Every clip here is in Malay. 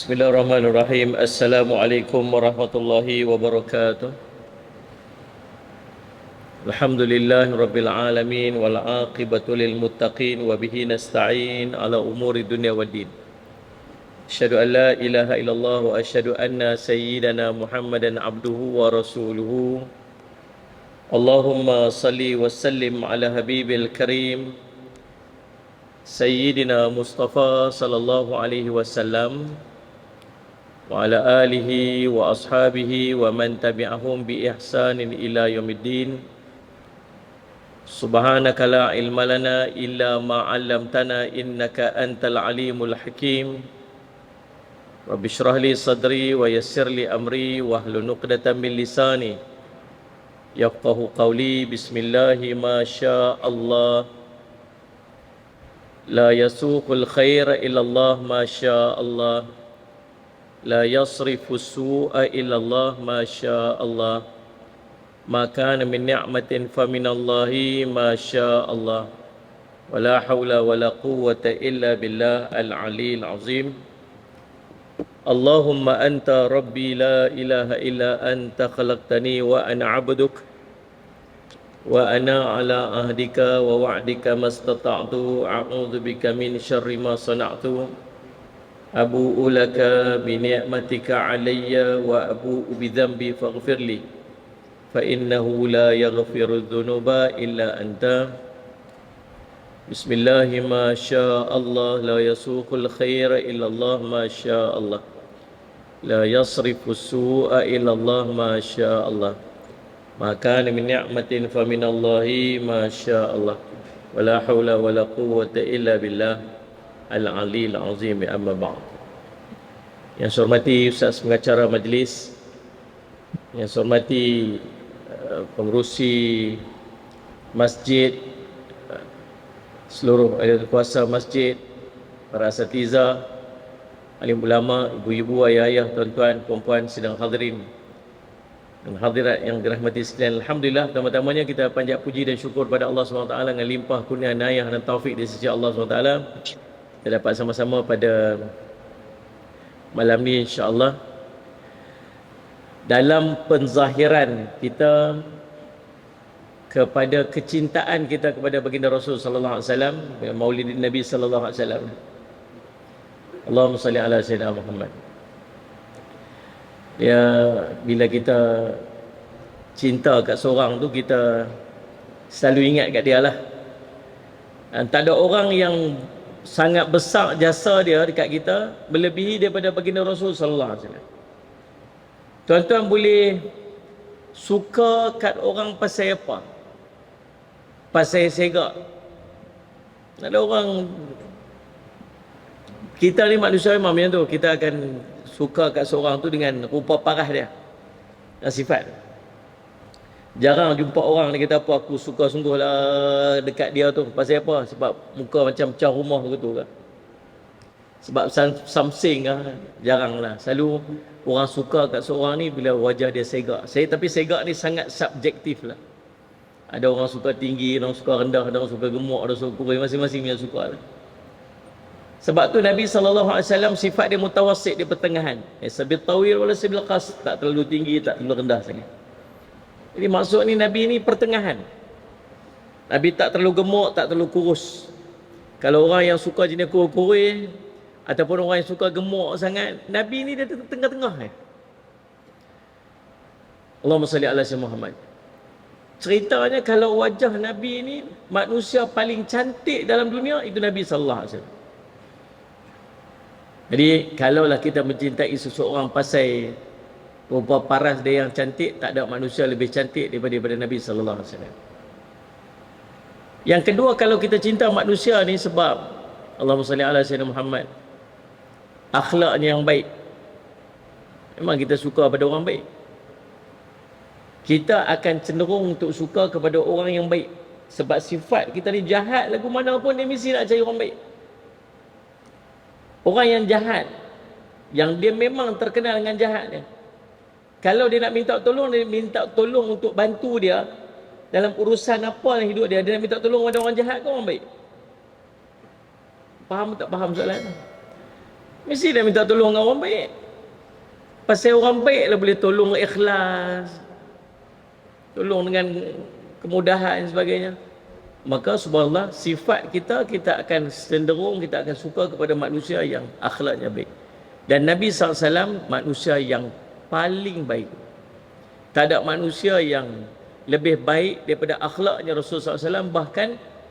Bismillahirrahmanirrahim. Assalamualaikum warahmatullahi wabarakatuh. Alhamdulillahi rabbil alamin wal aqibatu lil muttaqin wa bihi nasta'in ala umuri dunya waddin. Asyhadu an la ilaha illallah wa asyhadu anna sayyidana Muhammadan abduhu wa rasuluhu. Allahumma salli wa sallim ala habibil karim Sayyidina Mustafa sallallahu alaihi wasallam wa ala alihi wa ashabihi wa man tabi'ahum bi ihsanin ila yaumiddin. Subhanaka la ilma lana illa ma 'allamtana innaka antal alimul hakim. Rabbi shrah li sadri wa yassir li amri wahlul 'uqdatam min lisani yafqahu qawli. Bismillahi ma syaa Allah. La yasuqul khaira illa Allah ma syaa Allah. La yasrifu su'a illallah ma sya'allah. Ma kana min ni'matin faminallahi ma sya'allah. Wa la hawla wa la quwwata illa billah al-'aliyyil 'azim. Allahumma anta rabbi la ilaha illa anta khalaqtani wa ana 'abduk wa ana 'ala ahdika wa wa'dika mastata'tu a'udzu bika min syarri ma sana'tu. Abu'u laka bi ni'matika alayya wa abu'u bi dhanbi faghfir li fa innahu la yaghfiru dhunuba illa anta. Bismillahi ma syaa Allah. La yasuqul khaira illa Allah ma syaa Allah. La yasrifu su'a illa Allah ma syaa Allah. Ma kana min ni'matin fa min Allahi ma syaa Allah. Wa la hawla wa la quwwata illa billah Al-'Aliyyil 'Azim. Amma ba'd. Yang saya hormati Ustaz pengacara majlis, yang saya hormati pengerusi masjid, seluruh ahli kuasa masjid, para asatiza, alim ulama, ibu-ibu, ayah-ayah, tuan-tuan, puan-puan sedang hadirin dan hadirat yang dirahmati sekalian. Alhamdulillah, pertama-tamanya kita panjat puji dan syukur pada Allah SWT dengan limpah kurnia inayah dan taufik dari sisi Allah SWT. Kita dapat sama-sama pada malam ni insya-Allah dalam penzahiran kita kepada kecintaan kita kepada baginda Rasul sallallahu alaihi wasallam, Maulidin Nabi sallallahu alaihi wasallam. Allahumma salli ala sayyidina Muhammad. Ya, bila kita cinta kat seorang tu, kita selalu ingat kat dia lah. Dan tak ada orang yang sangat besar jasa dia dekat kita melebihi daripada baginda Rasul sallallahu alaihi wasallam. Tuan-tuan boleh suka kat orang pasal apa? Pasal segak. Ada orang, kita ni manusia memang macam tu, kita akan suka kat seorang tu dengan rupa parah dia dan sifat. Jarang jumpa orang dia kata apa aku suka sungguh lah dekat dia tu. Pasal apa? Sebab muka macam cah rumah begitu kan. Sebab something kan. Jarang lah. Selalu orang suka kat seorang ni bila wajah dia segak. Tapi segak ni sangat subjektif lah. Ada orang suka tinggi, ada orang suka rendah, ada orang suka gemuk, ada orang suka kurus. Masing-masing yang suka lah. Sebab tu Nabi SAW sifat dia mutawassit, dia pertengahan. Sabil tawil wala sabil qas. Tak terlalu tinggi, tak terlalu rendah sangat. Jadi maksud ni Nabi ni pertengahan. Nabi tak terlalu gemuk, tak terlalu kurus. Kalau orang yang suka jenis kurus-kurus ataupun orang yang suka gemuk sangat, Nabi ni dia tengah-tengah. Allahumma salli ala sayyidina Muhammad. Ceritanya kalau wajah Nabi ni manusia paling cantik dalam dunia, itu Nabi sallallahu alaihi wasallam. Jadi kalaulah kita mencintai seseorang pasal rupa paras dia yang cantik, tak ada manusia lebih cantik daripada Nabi sallallahu alaihi wasallam. Yang kedua, kalau kita cinta manusia ni sebab Allahumma salli ala sayyidina Muhammad, akhlaknya yang baik. Memang kita suka pada orang baik. Kita akan cenderung untuk suka kepada orang yang baik. Sebab sifat kita ni jahat lagu mana pun dia mesti nak cari orang baik. Orang yang jahat, yang dia memang terkenal dengan jahatnya, kalau dia nak minta tolong, dia minta tolong untuk bantu dia dalam urusan apa yang hidup dia. Dia nak minta tolong pada orang jahat ke orang baik? Faham tak faham soalan? Mesti dia minta tolong dengan orang baik. Pasal orang baik lah boleh tolong ikhlas, tolong dengan kemudahan dan sebagainya. Maka subhanallah, sifat kita, kita akan cenderung, kita akan suka kepada manusia yang akhlaknya baik. Dan Nabi SAW manusia yang paling baik. Tak ada manusia yang lebih baik daripada akhlaknya Rasulullah SAW. Bahkan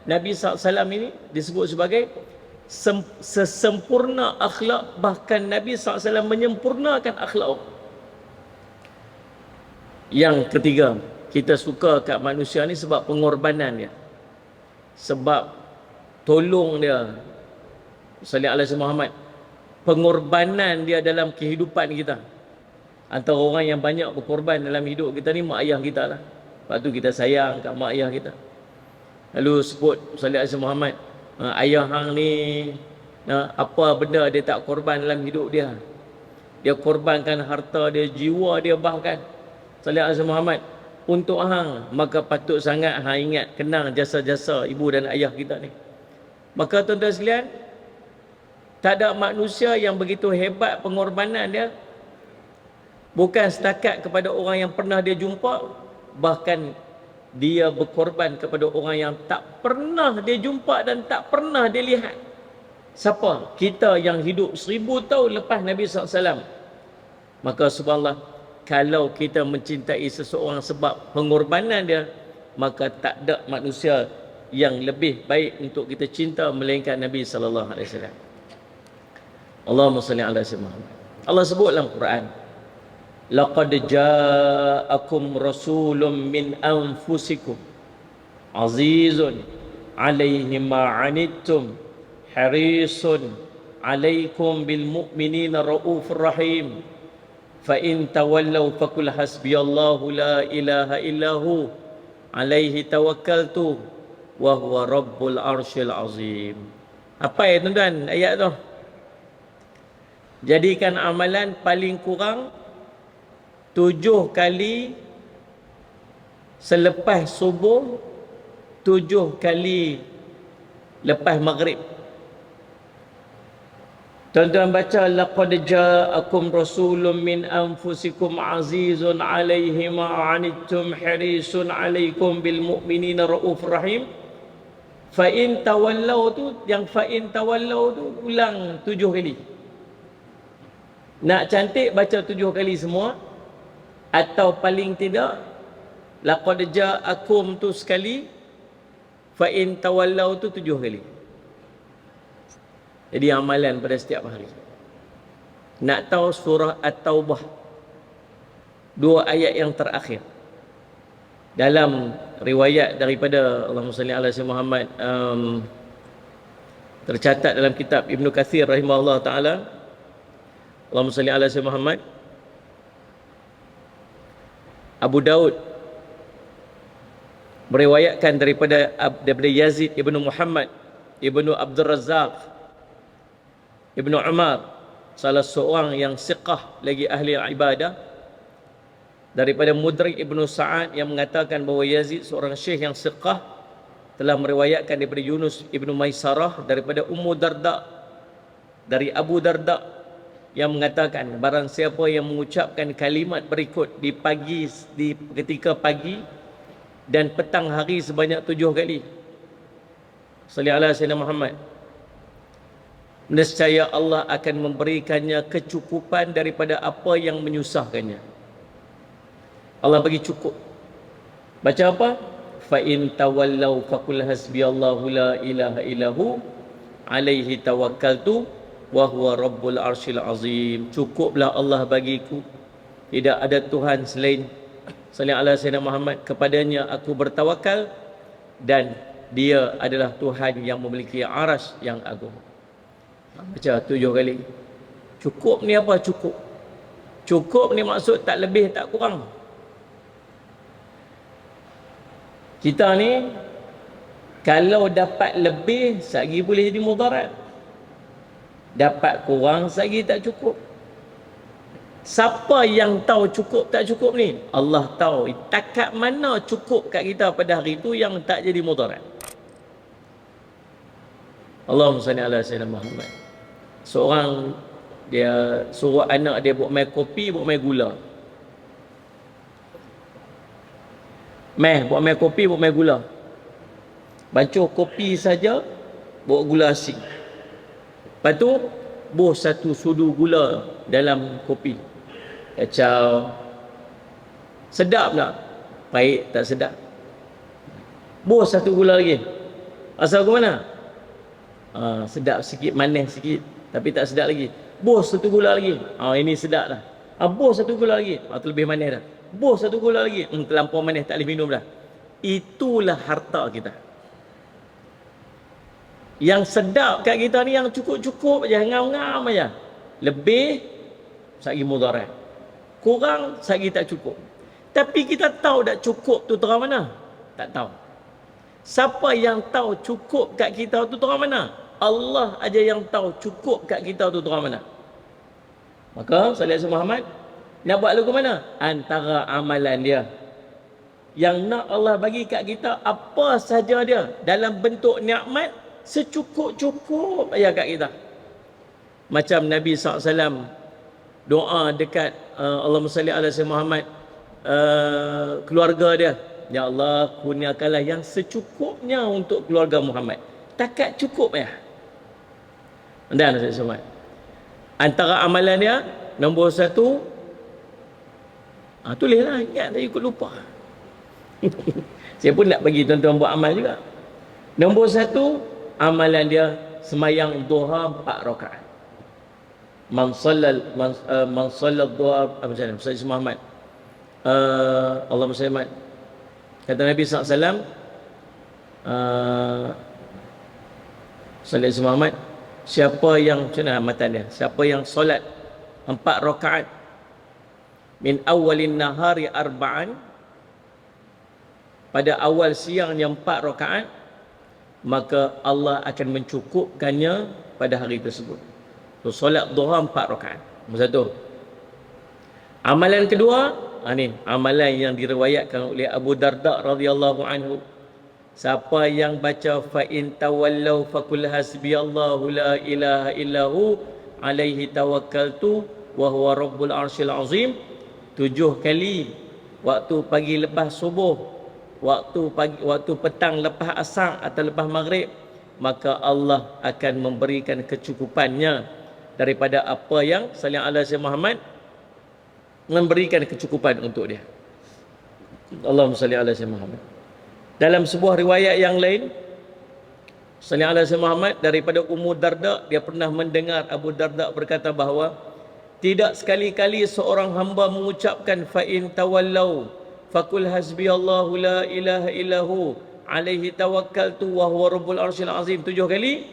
Nabi SAW ini disebut sebagai sesempurna akhlak. Bahkan Nabi SAW menyempurnakan akhlak. Yang ketiga, kita suka kat manusia ni sebab pengorbanan dia, sebab tolong dia. Sallallahu alaihi Muhammad, pengorbanan dia dalam kehidupan kita. Antara orang yang banyak berkorban dalam hidup kita ni mak ayah kita lah. Lepas tu kita sayang kat mak ayah kita. Lalu sebut sallallahu alaihi Muhammad, ayah hang ni apa benda dia tak korban dalam hidup dia. Dia korbankan harta dia, jiwa dia bahkan. Sallallahu alaihi Muhammad, untuk hang, maka patut sangat hang ingat, kenang jasa-jasa ibu dan ayah kita ni. Maka tuan-tuan sekalian, tak ada manusia yang begitu hebat pengorbanan dia, bukan setakat kepada orang yang pernah dia jumpa, bahkan dia berkorban kepada orang yang tak pernah dia jumpa dan tak pernah dia lihat. Siapa? Kita yang hidup 1000 tahun lepas Nabi SAW. Maka subhanallah, kalau kita mencintai seseorang sebab pengorbanan dia, maka tak ada manusia yang lebih baik untuk kita cinta melainkan Nabi sallallahu alaihi wasallam. Allahumma salli ala sayyidina Muhammad. Allah sebut dalam Quran, laqad ja'akum rasulun min anfusikum azizun 'alaihi ma 'anittum harisun 'alaikum bil mu'minina raufur rahim. فَإِن تَوَلَّوْا فَقُلْ حَسْبِيَ اللَّهُ لَا إِلَهَ إِلَّا هُوَ عَلَيْهِ تَوَكَّلْتُ وَهُوَ رَبُّ الْعَرْشِ الْعَظِيمِ. Apa ya tuan-tuan ayat tu? Jadikan amalan paling kurang 7 kali selepas subuh, 7 kali lepas maghrib. Tuan-tuan baca, laqad ja'akum rasulun min anfusikum azizun 'alaihi ma 'anittum harisun 'alaikum bil mu'minina raufur rahim. Fa in tawallau tu, yang fa in tawallau tu ulang 7 kali. Nak cantik baca 7 kali semua, atau paling tidak laqad ja'akum tu sekali, fa in tawallau tu 7 kali. Jadi amalan pada setiap hari. Nak tahu surah At-Taubah, 2 ayat yang terakhir, dalam riwayat daripada Allahumma salli ala sayyidina Muhammad, tercatat dalam kitab Ibnu Katsir rahimahullah taala, Allahumma salli ala sayyidina Muhammad, Abu Daud meriwayatkan daripada Yazid ibnu Muhammad ibnu Abdul Razzaq Ibnu Umar, salah seorang yang siqah lagi ahli ibadah, daripada Mudrik Ibnu Sa'ad yang mengatakan bahawa Yazid seorang syekh yang siqah telah meriwayatkan daripada Yunus Ibnu Maisarah daripada Ummu Darda dari Abu Darda yang mengatakan, barang siapa yang mengucapkan kalimat berikut di ketika pagi dan petang hari sebanyak 7 kali, sallallahu alaihi wasallam Muhammad, nescaya Allah akan memberikannya kecukupan daripada apa yang menyusahkannya. Allah bagi cukup. Baca apa? Fa in tawallau faqul hasbiyallahu la ilaha illahu alaihi tawakkaltu wa huwa rabbul arsyil azim. Cukuplah Allah bagiku, tidak ada Tuhan selain, sallallahu alaihi wasallam Muhammad, kepadanya aku bertawakal dan dia adalah Tuhan yang memiliki aras yang agung. Baca 7 kali. Cukup ni apa cukup? Cukup ni maksud tak lebih tak kurang. Kita ni kalau dapat lebih, satgi boleh jadi mudarat. Dapat kurang, satgi tak cukup. Siapa yang tahu cukup tak cukup ni? Allah tahu. Takat mana cukup kat kita pada hari itu yang tak jadi mudarat. Allahumma salli ala sayyidina Muhammad. Seorang Dia suruh anak dia buat main kopi, buat main gula. Buat main kopi, buat main gula. Bancuh kopi saja, bawa gula asin. Lepas tu, buh satu sudu gula dalam kopi. Kacau. Sedap tak? Pahit tak sedap. Buh satu gula lagi. Asal ke mana? Sedap sikit, manis sikit, tapi tak sedap lagi. Buh satu gula lagi. Ini sedap dah. Buh satu gula lagi. Tu lebih manis dah. Buh satu gula lagi. Terlampau manis, tak boleh minum dah. Itulah harta kita. Yang sedap kat kita ni yang cukup-cukup aja, ngam-ngam aja. Lebih sagi mudarat. Kurang sagi tak cukup. Tapi kita tahu tak cukup tu terang mana? Tak tahu. Siapa yang tahu cukup kat kita tu terang mana? Allah aja yang tahu cukup kat kita tu terang mana. Maka Salih Muhammad nak buat lagu mana? Antara amalan dia yang nak Allah bagi kat kita apa saja dia dalam bentuk nikmat, secukup-cukup aja kat kita. Macam Nabi SAW doa dekat Allahumma salli ala Sayyidina Muhammad, keluarga dia, ya Allah kurniakanlah yang secukupnya untuk keluarga Muhammad. Takat cukup ya. Dan Sayyidina Muhammad, antara amalan dia nombor 1, tulislah, ingat saya ikut lupa. Saya pun nak bagi tuan-tuan buat amal juga. Nombor 1, amalan dia semayang duha 4 rakaat. Man sallal duha, macam mana Sayyidina Muhammad, Allahumma salli Muhammad, kata Nabi SAW, Sayyidina Muhammad, siapa yang, macam mana matan dia, siapa yang solat 4 rakaat min awalin nahari arba'an, pada awal siang yang 4 rakaat, maka Allah akan mencukupkannya pada hari tersebut. So, solat duha 4 rakaat. Nombor 1. Amalan kedua, ni amalan yang diriwayatkan oleh Abu Darda radhiyallahu anhu. Siapa yang baca fa in tawallau faqul hasbiyallahu la ilaha illahu alaihi tawakkaltu wa huwa rabbul arsyil azim 7 kali waktu pagi lepas subuh, waktu petang lepas asar atau lepas maghrib, maka Allah akan memberikan kecukupannya daripada apa yang sallallahu alaihi wasallam Muhammad memberikan kecukupan untuk dia. Allahumma salli ala sayyidina Muhammad. Dalam sebuah riwayat yang lain, sallallahu alaihi wasallam Muhammad daripada Ummu Darda, dia pernah mendengar Abu Darda berkata bahawa tidak sekali-kali seorang hamba mengucapkan fa in tawallau faqul hasbiyallahu la ilaha illahu alaihi tawakkaltu wa huwa rabbul arsyil azim 7 kali,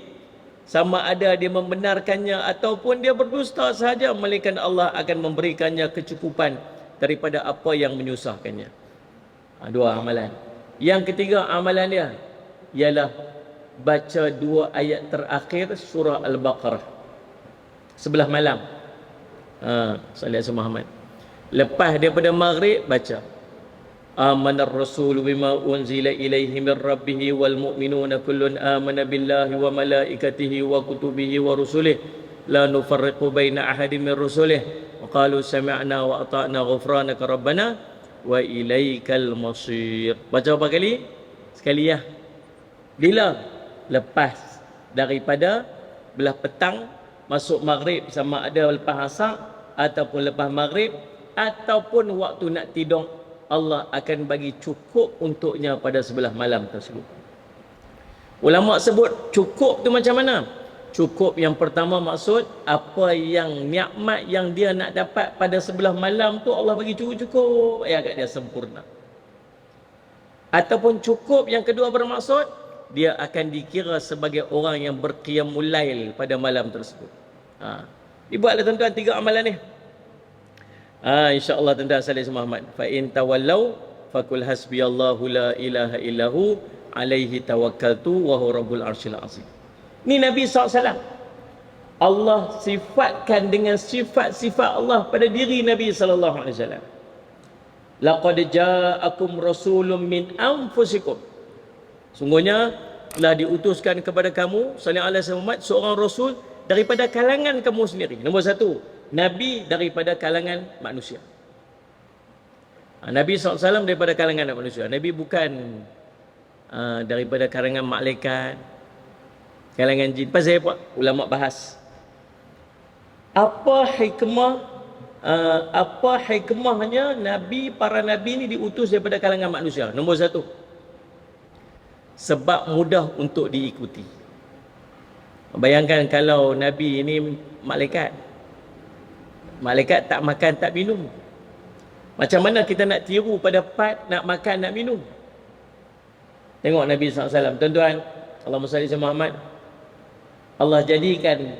sama ada dia membenarkannya ataupun dia berdusta sahaja, melainkan Allah akan memberikannya kecukupan daripada apa yang menyusahkannya. 2 amalan. Yang ketiga amalan dia ialah baca 2 ayat terakhir surah Al-Baqarah sebelah malam. Sallallahu Muhammad. Lepas daripada maghrib baca Amanar Rasul bima unzila ilaihi min rabbih wal mu'minuna kullun amana billahi wa malaikatihi wa kutubihi wa rusulihi la nufarriqu baina ahadin min rusulihi wa qalu sami'na wa ata'na ghufranaka rabbana wa ilaikal masir. Baca berapa kali? Sekali ya. Bila? Lepas daripada belah petang masuk maghrib, sama ada lepas asar ataupun lepas maghrib ataupun waktu nak tidur, Allah akan bagi cukup untuknya pada sebelah malam tersebut. Ulama sebut cukup tu macam mana? Cukup yang pertama maksud apa yang nikmat yang dia nak dapat pada sebelah malam tu Allah bagi cukup-cukup ya kat dia sempurna. Ataupun cukup yang kedua bermaksud dia akan dikira sebagai orang yang berqiyamul lail pada malam tersebut. Dibuatlah tuan-tuan 3 amalan ni. InsyaAllah tuan-tuan salih Muhammad. Fa in tawallau faqul hasbiyallahu la ilaha illahu alaihi tawakkaltu wa huwa rabbul arsyil azim. Ni Nabi SAW. Allah sifatkan dengan sifat-sifat Allah pada diri Nabi SAW. Laqad ja'akum rasulun min anfusikum. Sungguhnya telah diutuskan kepada kamu sallallahu alaihi wasallam seorang rasul daripada kalangan kamu sendiri. Nombor satu, Nabi daripada kalangan manusia. Nabi SAW daripada kalangan manusia. Nabi bukan daripada kalangan malaikat, kalangan jin. Pasal apa? Ulama bahas. Apa hikmahnya para nabi ni diutus daripada kalangan manusia? Nombor satu, sebab mudah untuk diikuti. Bayangkan kalau nabi ini malaikat tak makan tak minum, macam mana kita nak tiru pada part nak makan nak minum? Tengok Nabi SAW, tuan-tuan, Allahumma salli ala Muhammad. Allah jadikan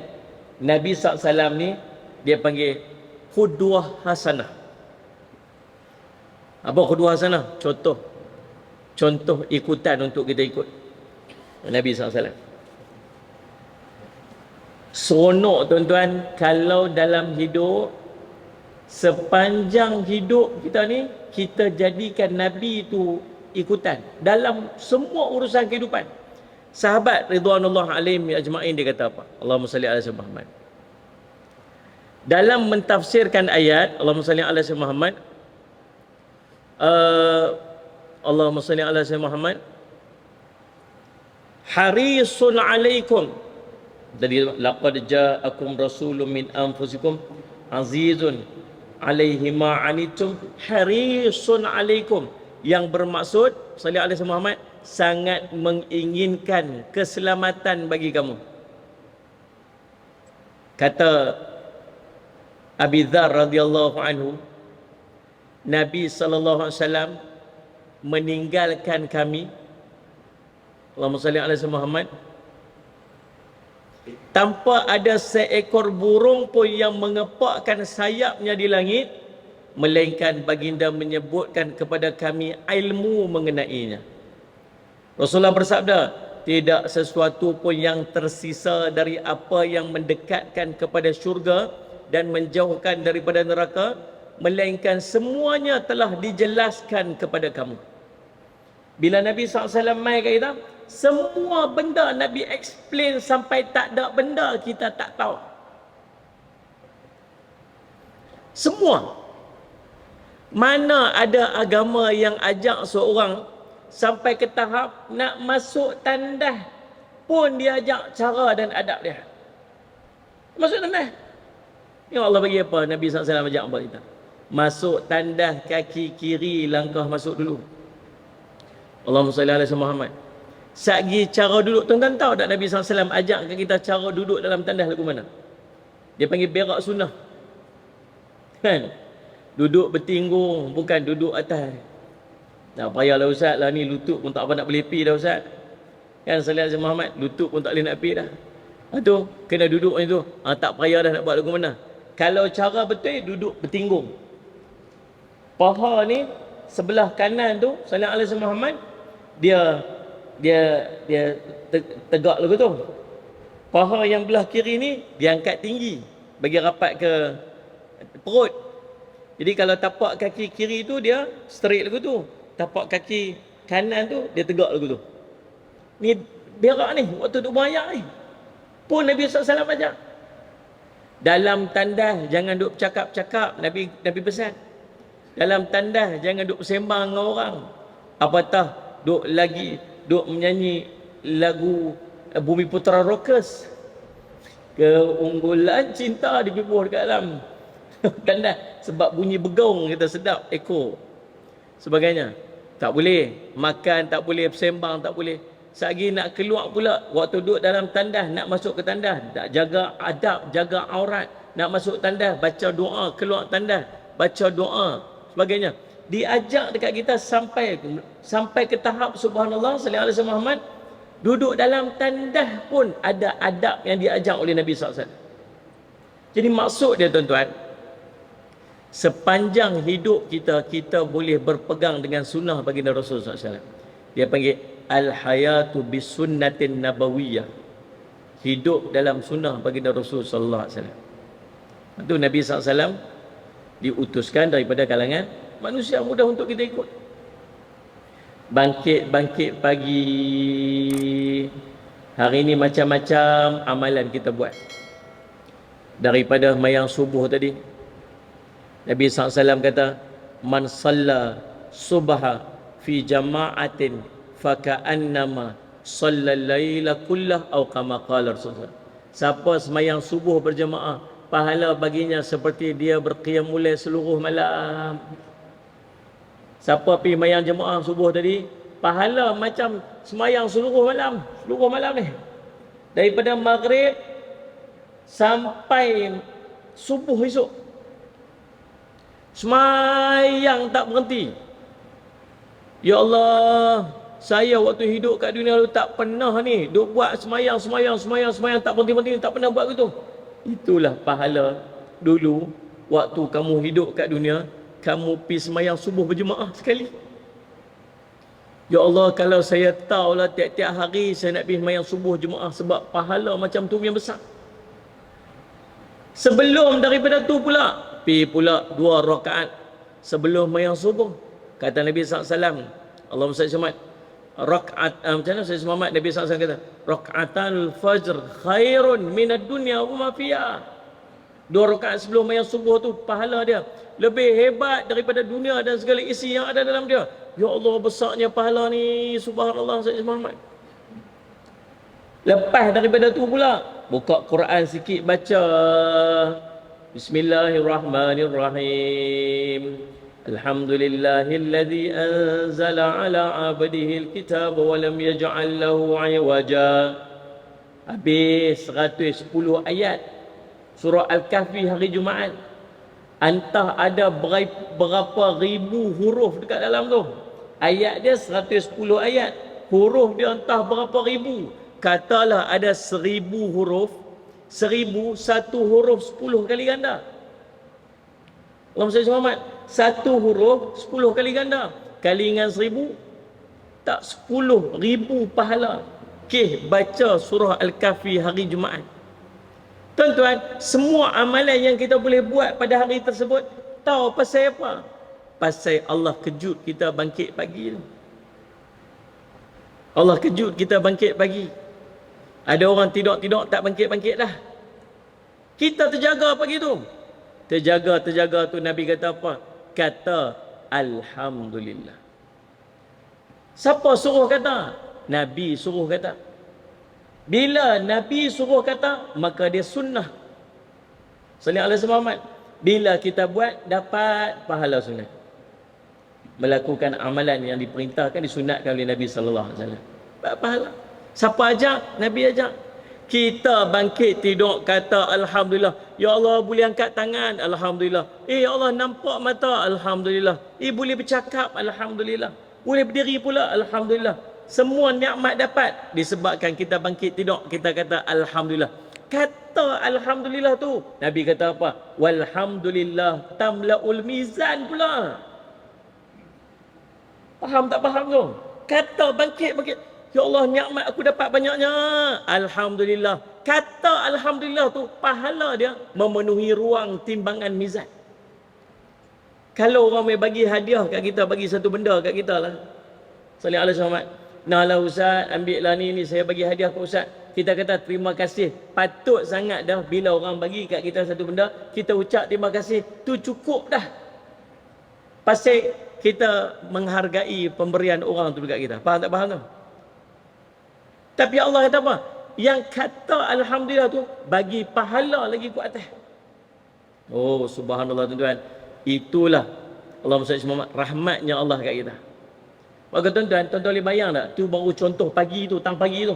Nabi SAW ni, dia panggil qudwah hasanah. Apa qudwah hasanah? Contoh ikutan untuk kita ikut Nabi SAW. Seronok, tuan-tuan, kalau dalam hidup, sepanjang hidup kita ni, kita jadikan Nabi itu ikutan dalam semua urusan kehidupan. Sahabat ridwanullah alaihim ajma'in, dia kata apa? Allahumma salli ala sayyidina Muhammad. Dalam mentafsirkan ayat Allahumma salli ala sayyidina Muhammad, Allahumma salli ala sayyidina Muhammad, harisun alaikum. Jadi laqad ja'akum rasulun min anfusikum azizun alaihi ma anitum harisun alaikum, yang bermaksud salli alaihi Muhammad, sangat menginginkan keselamatan bagi kamu. Kata Abi Dzar radhiyallahu anhu, Nabi sallallahu alaihi wasallam meninggalkan kami, Allahumma salli alaihi Muhammad, tanpa ada seekor burung pun yang mengepakkan sayapnya di langit, melainkan baginda menyebutkan kepada kami ilmu mengenainya. Rasulullah bersabda, tidak sesuatu pun yang tersisa dari apa yang mendekatkan kepada syurga dan menjauhkan daripada neraka, melainkan semuanya telah dijelaskan kepada kamu. Bila Nabi SAW mai kat kita, semua benda Nabi explain sampai tak ada benda kita tak tahu. Semua. Mana ada agama yang ajak seorang sampai ke tahap nak masuk tandas pun dia ajak cara dan adab dia. Masuk tandas. Ya Allah bagi apa? Nabi SAW ajak apa kita? Masuk tandas kaki kiri, langkah masuk dulu. Allahumma salli ala Muhammad. Sagi cara duduk, tuan-tuan tahu tak Nabi SAW ajak kita cara duduk dalam tandas lagu mana? Dia panggil berak sunnah. Kan? Duduk bertinggung, bukan duduk atas. Dah payahlah Ustaz lah ni, lutut pun tak apa nak boleh pi dah Ustaz. Kan salli ala Muhammad, lutut pun tak boleh nak pi dah. Tu kena duduk macam tu. Tak payah dah nak buat lagu mana. Kalau cara betul, duduk bertinggung. Paha ni sebelah kanan tu, salli ala Muhammad, dia tegak lagu tu. Paha yang belah kiri ni dia angkat tinggi bagi rapat ke perut. Jadi kalau tapak kaki kiri tu dia straight lagu tu, tapak kaki kanan tu dia tegak lagu tu. Ni berak ni waktu duduk buaya ni pun Nabi SAW ajak. Dalam tandas jangan duk cakap-cakap, Nabi pesan. Dalam tandas jangan duk sembang dengan orang. Apatah duk menyanyi lagu Bumi Putra Rockers, keunggulan cinta dipibuh dekat dalam tandas, sebab bunyi begaung kita sedap, ekor sebagainya. Tak boleh makan, tak boleh sembang, tak boleh. Sagi nak keluar pula, waktu duduk dalam tandas, nak masuk ke tandas, tak jaga adab, jaga aurat. Nak masuk tandas, baca doa, keluar tandas, baca doa, sebagainya. Diajak dekat kita sampai ke tahap subhanallah sallallahu alaihi Muhammad, duduk dalam tandas pun ada adab yang diajak oleh Nabi SAW. Jadi maksud dia tuan-tuan, sepanjang hidup kita boleh berpegang dengan sunnah baginda Rasul SAW. Dia panggil al-hayatu bisunnatin nabawiyah. Hidup dalam sunnah baginda Rasul SAW. Itu Nabi SAW diutuskan daripada kalangan manusia, mudah untuk kita ikut. Bangkit pagi, hari ini macam-macam amalan kita buat. daripada mayang subuh tadi. Nabi SAW kata, man salla subha fi jama'atin faka'annama sallal laila kullah atau kama qala Rasulullah. Siapa semayang subuh berjemaah, pahala baginya seperti dia berqiyamul lail seluruh malam. Siapa pergi mayang jemaah subuh tadi, pahala macam semayang seluruh malam ni. Daripada maghrib sampai subuh esok. Semayang tak berhenti. Ya Allah, saya waktu hidup kat dunia tu tak pernah ni duk buat semayang tak berhenti-berhenti, tak pernah buat gitu. Itulah pahala dulu waktu kamu hidup kat dunia, kamu pergi semayang subuh berjemaah sekali. Ya Allah, kalau saya tahulah tiap-tiap hari saya nak pergi semayang subuh jemaah, sebab pahala macam tu yang besar. Sebelum daripada tu pula, pergi pula 2 rakaat sebelum semayang subuh. Kata Nabi SAW, Allahumma salli Muhammad, rakaat macam mana saya Muhammad, Nabi SAW kata, rakaatul fajr khairun minad dunya wa ma fiha. 2 rakaat sebelum semayang subuh tu pahala dia lebih hebat daripada dunia dan segala isi yang ada dalam dia. Ya Allah, besarnya pahala ni, subhanallah Sayyid Muhammad. Lepas daripada tu pula, buka Quran sikit baca. Bismillahirrahmanirrahim. Alhamdulillahilladzi anzala ala abdihi alkitab wa lam yaj'al lahu 'iwaja. Habis 110 ayat surah Al-Kahfi hari Jumaat. Entah ada berapa ribu huruf dekat dalam tu. Ayat dia 110 ayat. Huruf dia entah berapa ribu. Katalah ada 1000 huruf. 1000, satu huruf 10 kali ganda. Allahumma salli Muhammad. Satu huruf 10 kali ganda. Kali dengan 1000, tak 10,000 pahala. Okey, baca surah Al-Kahfi hari Jumaat. Tuan-tuan, semua amalan yang kita boleh buat pada hari tersebut, tahu pasal apa? Pasal Allah kejut kita bangkit pagi tu. Allah kejut kita bangkit pagi. Ada orang tidur tak bangkit-bangkit dah. Kita terjaga pagi tu. Terjaga tu Nabi kata apa? Kata Alhamdulillah. Siapa suruh kata? Nabi suruh kata. Bila Nabi suruh kata, maka dia sunnah. Sallallahu alaihi wasallam. Bila kita buat, dapat pahala sunnah. Melakukan amalan yang diperintahkan, disunatkan oleh Nabi sallallahu alaihi wasallam. Dapat pahala. Siapa ajak? Nabi ajak. Kita bangkit tidur kata Alhamdulillah. Ya Allah, boleh angkat tangan, Alhamdulillah. Ya Allah, nampak mata, Alhamdulillah. Boleh bercakap, Alhamdulillah. Boleh berdiri pula, Alhamdulillah. Semua nikmat dapat disebabkan kita bangkit tidur, kita kata Alhamdulillah. Kata Alhamdulillah tu, Nabi kata apa? Walhamdulillah tamla'ul mizan pula. Faham tak faham tu? Kata bangkit. Ya Allah, nikmat aku dapat banyaknya, Alhamdulillah. Kata Alhamdulillah tu, pahala dia memenuhi ruang timbangan mizan. Kalau orang mai bagi hadiah kat kita, bagi satu benda kat kita lah, sallallahu alaihi wasallam, nah lah Ustaz, ambil lah ni saya bagi hadiah ke Ustaz. Kita kata terima kasih. Patut sangat dah bila orang bagi kat kita satu benda, kita ucap terima kasih. Tu cukup dah. Pasal kita menghargai pemberian orang tu dekat kita. Faham tak faham tu? Tapi Allah kata apa? Yang kata Alhamdulillah tu bagi pahala lagi ke atas. Oh subhanallah tuan-tuan. Itulah Allahumma salli Muhammad, rahmatnya Allah kat kita. Maka tuan-tuan boleh bayang tak? Tu baru contoh pagi tu, tang pagi tu.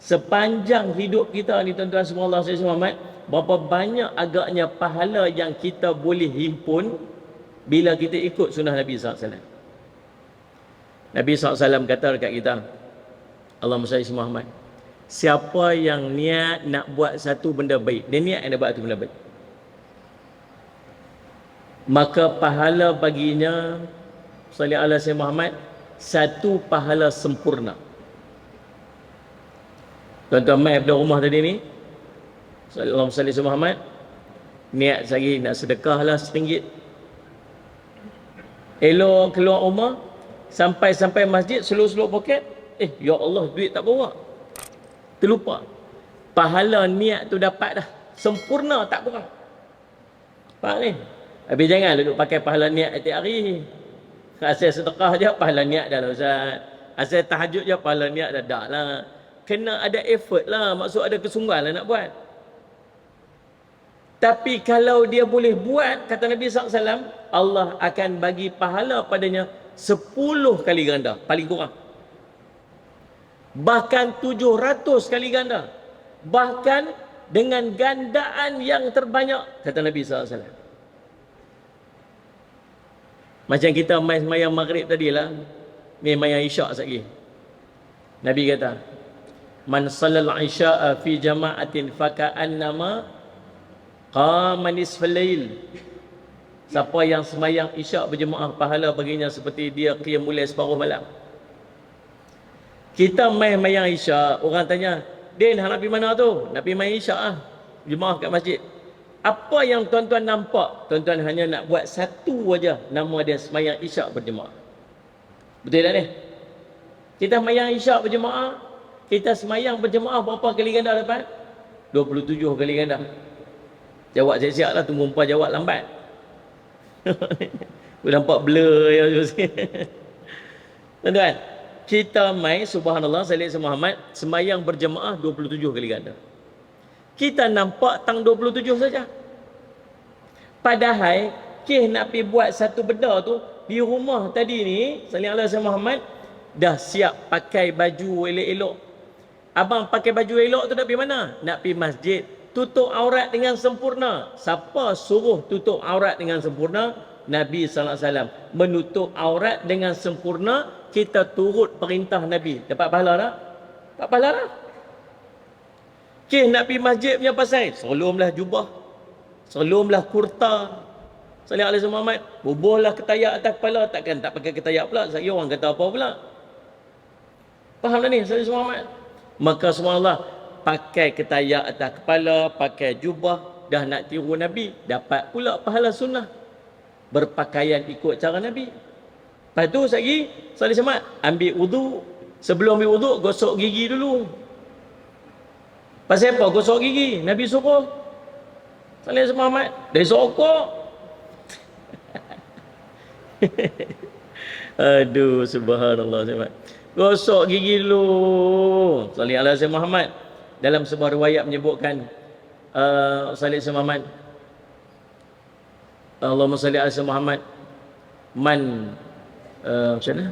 Sepanjang hidup kita ni tuan-tuan semua, Allah SWT, berapa banyak agaknya pahala yang kita boleh himpun bila kita ikut sunnah Nabi SAW. Nabi SAW kata dekat kita, Allahumma salli Muhammad, siapa yang niat nak buat satu benda baik, dia niat nak buat satu benda baik, maka pahala baginya, sallallahu alaihi wasallam Muhammad, satu pahala sempurna. Tuan-tuan mai daripada rumah tadi ni, sallallahu alaihi wasallam Muhammad, niat sehari nak sedekah lah RM1. Elok keluar rumah, sampai masjid, seluruh poket, ya Allah, duit tak bawa. Terlupa. Pahala niat tu dapat dah. Sempurna, tak kurang. Faham ni? Habis jangan duduk pakai pahala niat setiap hari. Asal sedekah je pahala niat dah lah Ustaz. Asal tahajud je pahala niat dah. Tak lah. Kena ada effort lah. Maksud ada kesungguhan lah nak buat. Tapi kalau dia boleh buat, kata Nabi SAW, Allah akan bagi pahala padanya 10 kali ganda. Paling kurang. Bahkan 700 kali ganda. Bahkan dengan gandaan yang terbanyak, kata Nabi SAW. Macam kita main semayang maghrib tadi lah. Ni semayang isyak sekali. Nabi kata, Man sallal isya'a fi jama'atin faka'annama qama nisfal lail. Siapa yang semayang isyak berjemaah, pahala baginya seperti dia qiyamul lail separuh malam. Kita main semayang isyak, orang tanya, Din, nak pergi mana tu? Nak pergi main isyak lah. Jemaah kat masjid. Apa yang tuan-tuan nampak? Tuan-tuan hanya nak buat satu aja, nama dia semayang isyak berjemaah. Betul tak ni? Kita semayang isyak berjemaah, kita semayang berjemaah berapa kali ganda dapat? 27 kali ganda. Jawab siap-siap lah, tunggu umpah jawab lambat. Nampak blur ya. Tuan-tuan, kita main subhanallah sallallahu alaihi Muhammad semayang berjemaah 27 kali ganda. Kita nampak tang 27 saja. Padahal nak pergi buat satu benda tu di rumah tadi ni, sallallahu alaihi Muhammad dah siap pakai baju elok-elok. Abang pakai baju elok tu nak pergi mana? Nak pergi masjid. Tutup aurat dengan sempurna. Siapa suruh tutup aurat dengan sempurna? Nabi sallallahu alaihi wasallam. Menutup aurat dengan sempurna, kita turut perintah Nabi. Dapat pahala tak? Tak pahala tak? Nak pergi masjid punya pasal, selumlah jubah, selumlah kurta, sallallahu alaihi Muhammad, bubuhlah ketayak atas kepala. Takkan tak pakai ketayak pula, saya orang kata apa pula. Faham tak ni sallallahu alaihi Muhammad? Maka subhanallah, pakai ketayak atas kepala, pakai jubah, dah nak tiru Nabi, dapat pula pahala sunnah. Berpakaian ikut cara Nabi. Lepas tu lagi, sallallahu alaihi Muhammad, ambil wudu. Sebelum ambil wudu, gosok gigi dulu. Pasal apa gosok gigi? Nabi suruh. Sallallahu alaihi Muhammad, dari sokok. Aduh, subhanallah. Gosok gigi dulu. Sallallahu alaihi Muhammad. Dalam sebuah riwayat menyebutkan sallallahu alaihi Muhammad, Allahumma salli ala Muhammad, man macam mana?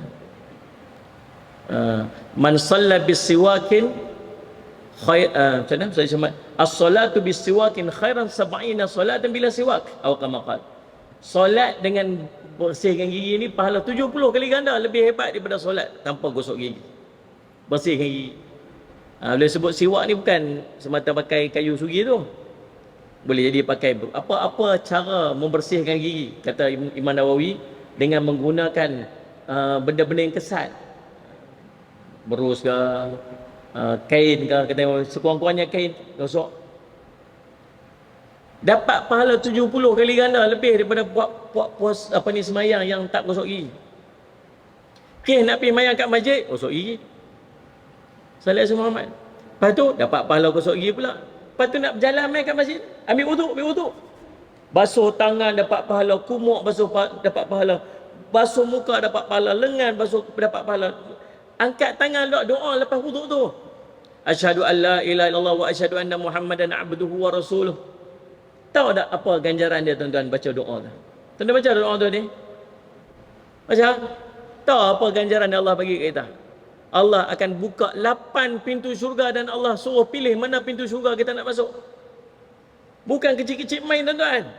Man salla bisiwakin khair, macam mana? Saya cuma as-salatu bisiwakin khairan sab'ina salatan bila siwak, atau kama qala. Solat dengan bersihkan gigi ni pahala 70 kali ganda, lebih hebat daripada solat tanpa gosok gigi. Bersihkan gigi. Boleh sebut siwak ni bukan semata pakai kayu sugi tu. Boleh jadi pakai apa-apa cara membersihkan gigi, kata Imam Nawawi, dengan menggunakan benda-benda yang kesat. Berus ke, kain ke, kata sekurang-kurangnya kain, gosok. Dapat pahala 70 kali ganda lebih daripada buat puas apa ni semayang yang tak gosok gigi. Nak pergi semayang kat masjid, gosok gigi. Sallallahu alaihi Muhammad. Lepas tu dapat pahala gosok gigi pula. Lepas tu nak berjalan main kat masjid, ambil wudu. Basuh tangan dapat pahala, kumuk basuh dapat pahala, basuh muka dapat pahala, lengan basuh dapat pahala. Angkat tangan doa lepas wudu tu. Asyhadu an la ilaha illallah wa asyhadu anna Muhammadan abduhu wa rasuluh. Tahu tak apa ganjaran dia tuan-tuan baca doa tu? Tuan-tuan baca doa tu ni? Baca? Tahu apa ganjaran yang Allah bagi kat kita? Allah akan buka 8 pintu syurga dan Allah suruh pilih mana pintu syurga kita nak masuk. Bukan kecil-kecil main tuan-tuan.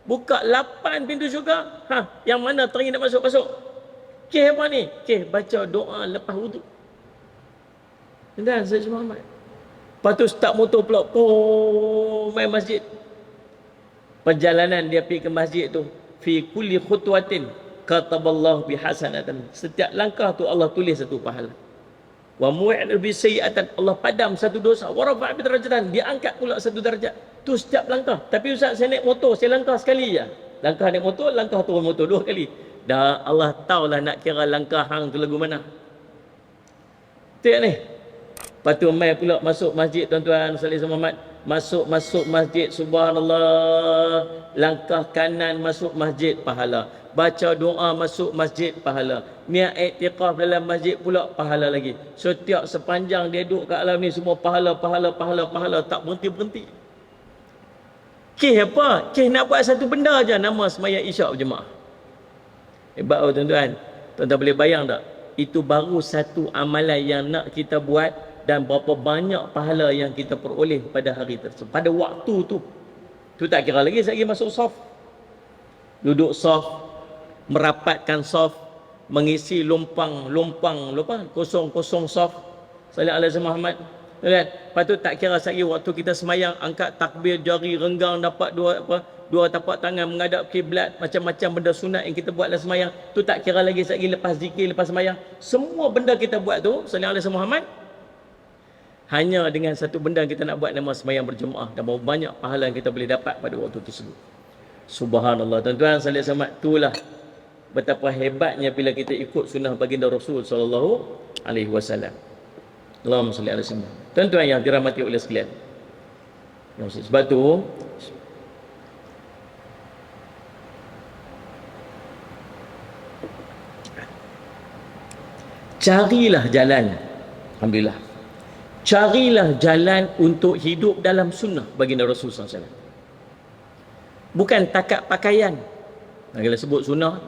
Buka 8 pintu syurga. Yang mana teringin nak masuk-masuk. Apa ni? Baca doa lepas wudu. Tuan-tuan, saya Muhammad. Lepas tu start motor pula. Main masjid. Perjalanan dia pergi ke masjid tu. Fi kulli khutwatin kataballahu bihasanatan. Setiap langkah tu Allah tulis satu pahala. Wa mu'id bi sayyi'atan, Allah padam satu dosa. Wa rafa' bi darajatan, dia angkat pula satu darjat. Tu setiap langkah. Tapi ustaz, saya naik motor, saya langkah sekali je. Langkah naik motor, langkah turun motor 2 kali. Dah Allah tahulah nak kira langkah hang tu lagu mana. Tengok ni. Lepas tu mai pula masuk masjid tuan-tuan sallallahu alaihi Muhammad. masuk masjid, subhanallah, langkah kanan masuk masjid, pahala. Baca doa masuk masjid, pahala. Niat iktikaf dalam masjid pula, pahala lagi. Setiap sepanjang dia duduk kat alam ni, semua pahala, pahala, pahala, pahala, tak berhenti-berhenti. Kes apa? Kes nak buat satu benda aja, nama sembahyang isyak berjemaah. Hebat tuan-tuan. Tuan-tuan boleh bayang tak? Itu baru satu amalan yang nak kita buat, dan berapa banyak pahala yang kita peroleh pada hari tersebut, pada waktu tu. Tu tak kira lagi lagi masuk soft, duduk soft, merapatkan soft, mengisi lumpang kosong soft. Sallallahu alaihi Muhammad. Kan? Lepas tu tak kira lagi waktu kita semayang, angkat takbir, jari renggang, dapat dua tapak tangan menghadap kiblat, macam-macam benda sunat yang kita buat dalam semayang. Tu tak kira lagi lepas zikir, lepas semayang. Semua benda kita buat tu, sallallahu alaihi Muhammad, hanya dengan satu benda yang kita nak buat, nama sembahyang berjemaah, dan berapa banyak pahala yang kita boleh dapat pada waktu tersebut. Subhanallah tuan-tuan sallallahu alaihi wasallam. Itulah betapa hebatnya bila kita ikut sunnah baginda Rasul sallallahu alaihi wasallam. Allahumma salli alaihi wasallam. Tuan-tuan yang dirahmati oleh sekalian, sebab tu carilah jalan, alhamdulillah, carilah jalan untuk hidup dalam sunnah baginda Rasul SAW. Bukan takat pakaian. Bila sebut sunnah,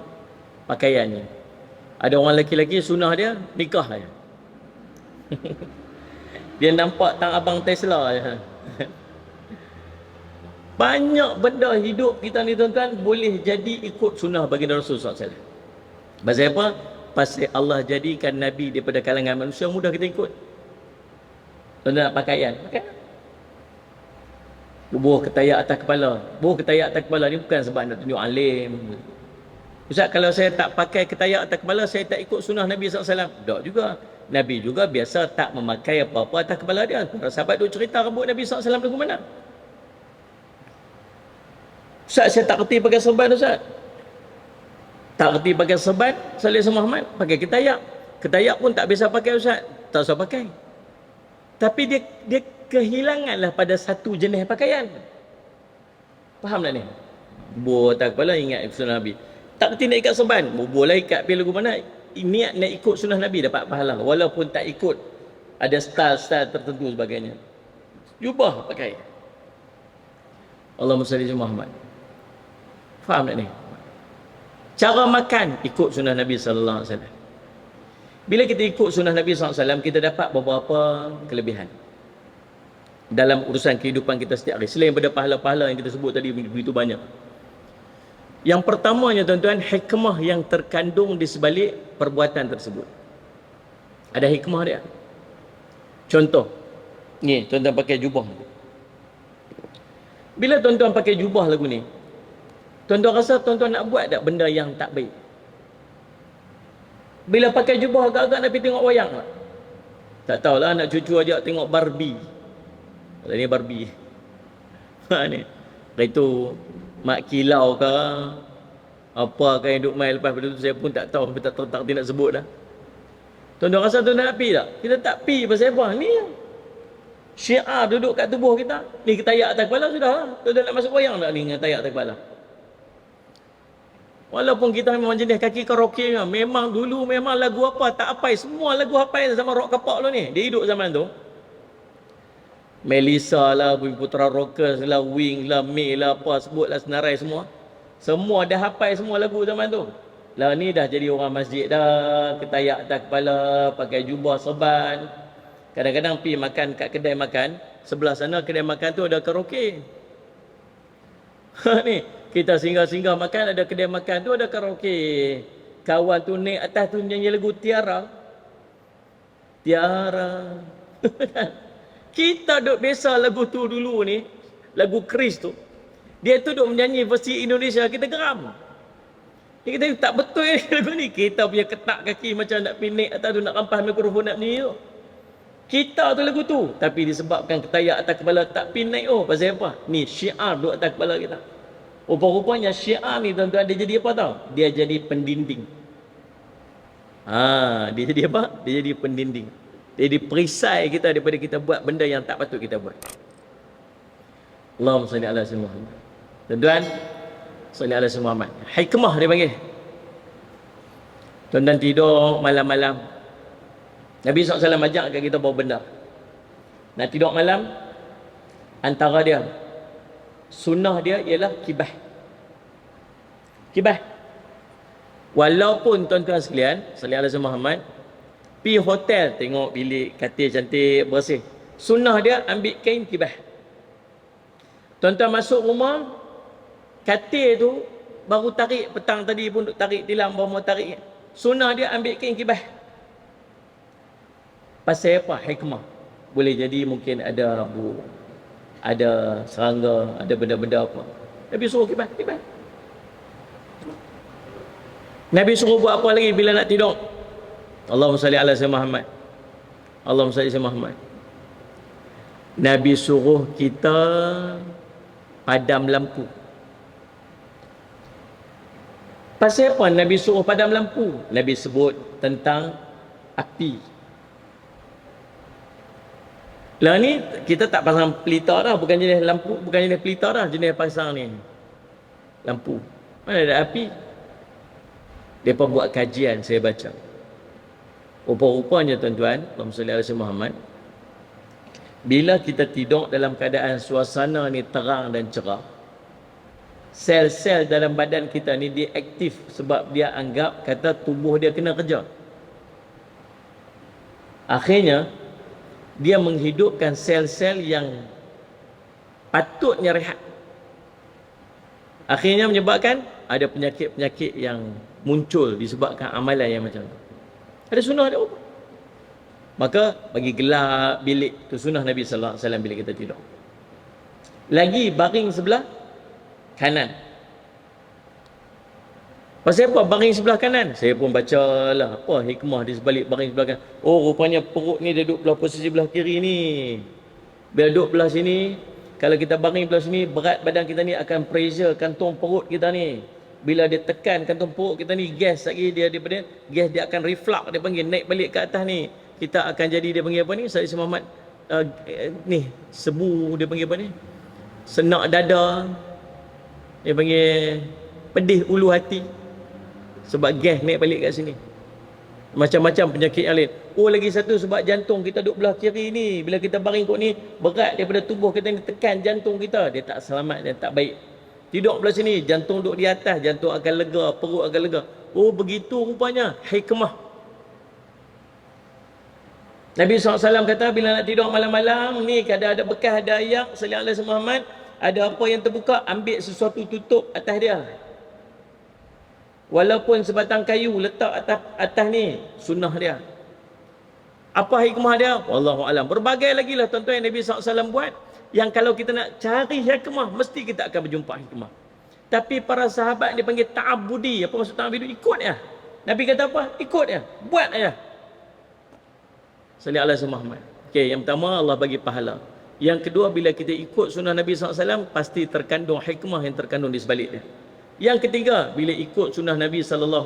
pakaiannya. Ada orang lelaki-lelaki sunnah dia nikah je. Dia nampak tang abang Tesla je. Banyak benda hidup kita ni tuan-tuan boleh jadi ikut sunnah baginda Rasul SAW. Pasal apa? Pasal Allah jadikan Nabi daripada kalangan manusia, mudah kita ikut. Tuan-tuan nak pakaian, bubuh ketayak atas kepala. Bubuh ketayak atas kepala ni bukan sebab nak tunjuk alim. Ustaz, kalau saya tak pakai ketayak atas kepala, saya tak ikut sunnah Nabi SAW. Tak juga. Nabi juga biasa tak memakai apa-apa atas kepala dia. Para sahabat duk cerita rambut Nabi SAW lagu mana. Ustaz, saya tak kerti pakai serban, Ustaz. Tak kerti pakai serban, Salih Muhammad, pakai ketayak. Ketayak pun tak biasa pakai, Ustaz. Tak usah pakai. Tapi dia kehilanganlah pada satu jenis pakaian. Faham tak ni? Bubuh atas kepala ingat sunnah Nabi. Tak kerti nak ikat serban, bubuhlah ikat pilih lagu mana. Niat nak ikut sunnah Nabi dapat pahala. Walaupun tak ikut, ada style-style tertentu sebagainya. Jubah pakai. Allahumma salli ala Muhammad. Faham tak ni? Cara makan ikut sunnah Nabi sallallahu alaihi wasallam. Bila kita ikut sunnah Nabi SAW, kita dapat beberapa kelebihan dalam urusan kehidupan kita setiap hari. Selain daripada pahala-pahala yang kita sebut tadi begitu banyak. Yang pertamanya tuan-tuan, hikmah yang terkandung di sebalik perbuatan tersebut. Ada hikmah dia. Contoh, ni tuan-tuan pakai jubah. Bila tuan-tuan pakai jubah lagu ni, tuan-tuan rasa tuan-tuan nak buat tak benda yang tak baik? Bila pakai jubah agak-agak nak pergi tengok wayang tak? Tak tahulah, nak cucu ajak tengok Barbie. Kalau ni Barbie. Ni. Itu mak kilau ke apa kan yang duk main lepas pada tu saya pun tak tahu, tak nak sebut dah. Tuan-tuan rasa tuan-tuan nak pergi tak? Kita tak pergi pasal apa? Ni syiar duduk kat tubuh kita. Ni ketayak atas kepala sudah lah. Tuan-tuan nak masuk wayang tak ni dengan tayak atas kepala? Walaupun kita memang jenis kaki karaoke, memang dulu memang lagu apa tak apai, semua lagu apai sama rock kapak lo ni. Dia hidup zaman tu. Melissa lah, Bumi Putra Rockers lah, Wing lah, May lah, apa sebutlah senarai semua. Semua dah hafal semua lagu zaman tu. Lah ni dah jadi orang masjid dah, ketayak atas kepala, pakai jubah serban. Kadang-kadang pergi makan kat kedai makan, sebelah sana kedai makan tu ada karaoke. Ni kita singgah-singgah makan, ada kedai makan tu ada karaoke. Kawan tu naik atas tu nyanyi lagu Tiara. Tiara. Kita duk biasa lagu tu dulu ni, lagu Chris tu. Dia tu duk menyanyi versi Indonesia, kita geram. Kita tak betul lagu ni. Kita punya ketak kaki macam nak pergi naik atas tu, nak rampas mikrofon nak nyanyi tu. Kita tu lagu tu. Tapi disebabkan ketayak atas kepala tak pergi naik. Oh, pasal apa? Ni syiar duk atas kepala kita. Rupa-rupanya syiar ni tuan-tuan, dia jadi apa tau? Dia jadi pendinding. Dia jadi apa? Dia jadi pendinding. Dia jadi perisai kita daripada kita buat benda yang tak patut kita buat. Allahumma salli ala sayyidina Muhammad. Tuan-tuan, salli ala sayyidina Muhammad. Hikmah dia panggil. Tuan-tuan tidur malam-malam, Nabi SAW ajak kat kita bawa benda. Nak tidur malam, antara dia, sunnah dia ialah kibah. Kibah. Walaupun tuan-tuan sekalian, salli ala sayyidina Muhammad, pergi hotel tengok bilik katil cantik bersih, sunnah dia ambil kain kibah. Tuan-tuan masuk rumah, katil tu baru tarik, petang tadi pun tarik tilam, baru mau tarik, sunnah dia ambil kain kibah. Pasal apa? Hikmah. Boleh jadi mungkin ada rambut, ada serangga, ada benda-benda apa. Nabi suruh kibah, kibah. Nabi suruh buat apa lagi bila nak tidur? Allahumma salli ala sayyidina Muhammad. Allahumma salli ala sayyidina Muhammad. Nabi suruh kita padam lampu. Pasal apa Nabi suruh padam lampu? Nabi sebut tentang api. Lah ni kita tak pasang pelita dah, bukan jenis lampu, bukan jenis pelita dah, jenis pasang ni lampu. Mana ada api? Depa buat kajian, saya baca. Rupa-rupanya tuan-tuan, Allahumma salli ala sayyidina Muhammad, bila kita tidur dalam keadaan suasana ni terang dan cerah, sel-sel dalam badan kita ni dia aktif sebab dia anggap kata tubuh dia kena kerja. Akhirnya dia menghidupkan sel-sel yang patutnya rehat. Akhirnya menyebabkan ada penyakit-penyakit yang muncul disebabkan amalan yang macam tu. Ada sunnah dia apa? Maka bagi gelap bilik tu sunnah Nabi sallallahu alaihi wasallam bila kita tidur. Lagi baring sebelah kanan. Pasal apa baring sebelah kanan? Saya pun baca lah apa hikmah di sebalik baring sebelah kanan. Oh, rupanya perut ni dia duduk belah posisi belah kiri ni. Bila duduk belah sini, kalau kita baring belah sini, berat badan kita ni akan pressure kantung perut kita ni. Bila dia tekan kantung perut kita ni, gas lagi dia daripada gas dia akan reflux, dia panggil naik balik ke atas ni. Kita akan jadi dia panggil apa ni? Saya Muhammad ni sebu dia panggil apa ni? Senak dada. Dia panggil pedih ulu hati. Sebab gas naik balik kat sini. Macam-macam penyakit yang lain. Oh, lagi satu sebab jantung kita duduk belah kiri ni. Bila kita baring kot ni, berat daripada tubuh kita ni, tekan jantung kita. Dia tak selamat, dia tak baik. Tidur belah sini, jantung duduk di atas, jantung akan lega, perut akan lega. Oh, begitu rupanya hikmah. Nabi SAW kata bila nak tidur malam-malam ni, kadang ada bekas, ada ayak, sallallahu alaihi wasallam, ada apa yang terbuka, ambil sesuatu tutup atas dia. Walaupun sebatang kayu letak atas ni, sunnah dia. Apa hikmah dia? Wallahu alam. Berbagai lagi lah tuan-tuan yang Nabi SAW buat, yang kalau kita nak cari hikmah, mesti kita akan berjumpa hikmah. Tapi para sahabat dia panggil ta'abudi. Apa maksud ta'abudi? Ikut ya. Nabi kata apa? Ikut ya. Buat ya. Sallallahu alaihi Muhammad. Okey, yang pertama Allah bagi pahala. Yang kedua, bila kita ikut sunnah Nabi SAW, pasti terkandung hikmah yang terkandung di sebalik dia. Yang ketiga, bila ikut sunnah Nabi SAW,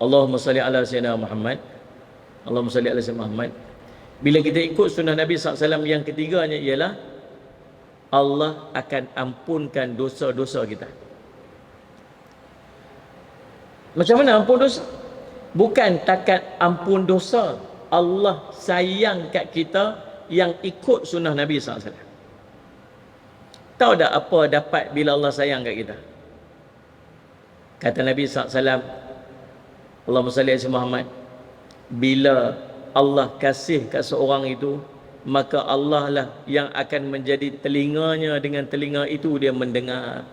Allahumma salli ala sayyidina Muhammad, Allahumma salli ala sayyidina Muhammad. Bila kita ikut sunnah Nabi SAW, yang ketiganya ialah Allah akan ampunkan dosa-dosa kita. Macam mana ampun dosa? Bukan takat ampun dosa, Allah sayang kat kita yang ikut sunnah Nabi SAW. Tahu tak apa dapat bila Allah sayang kat kita? Kata Nabi SAW, Allahumma salli ala Muhammad, bila Allah kasih kat seorang itu, maka Allah lah yang akan menjadi telinganya, dengan telinga itu dia mendengar.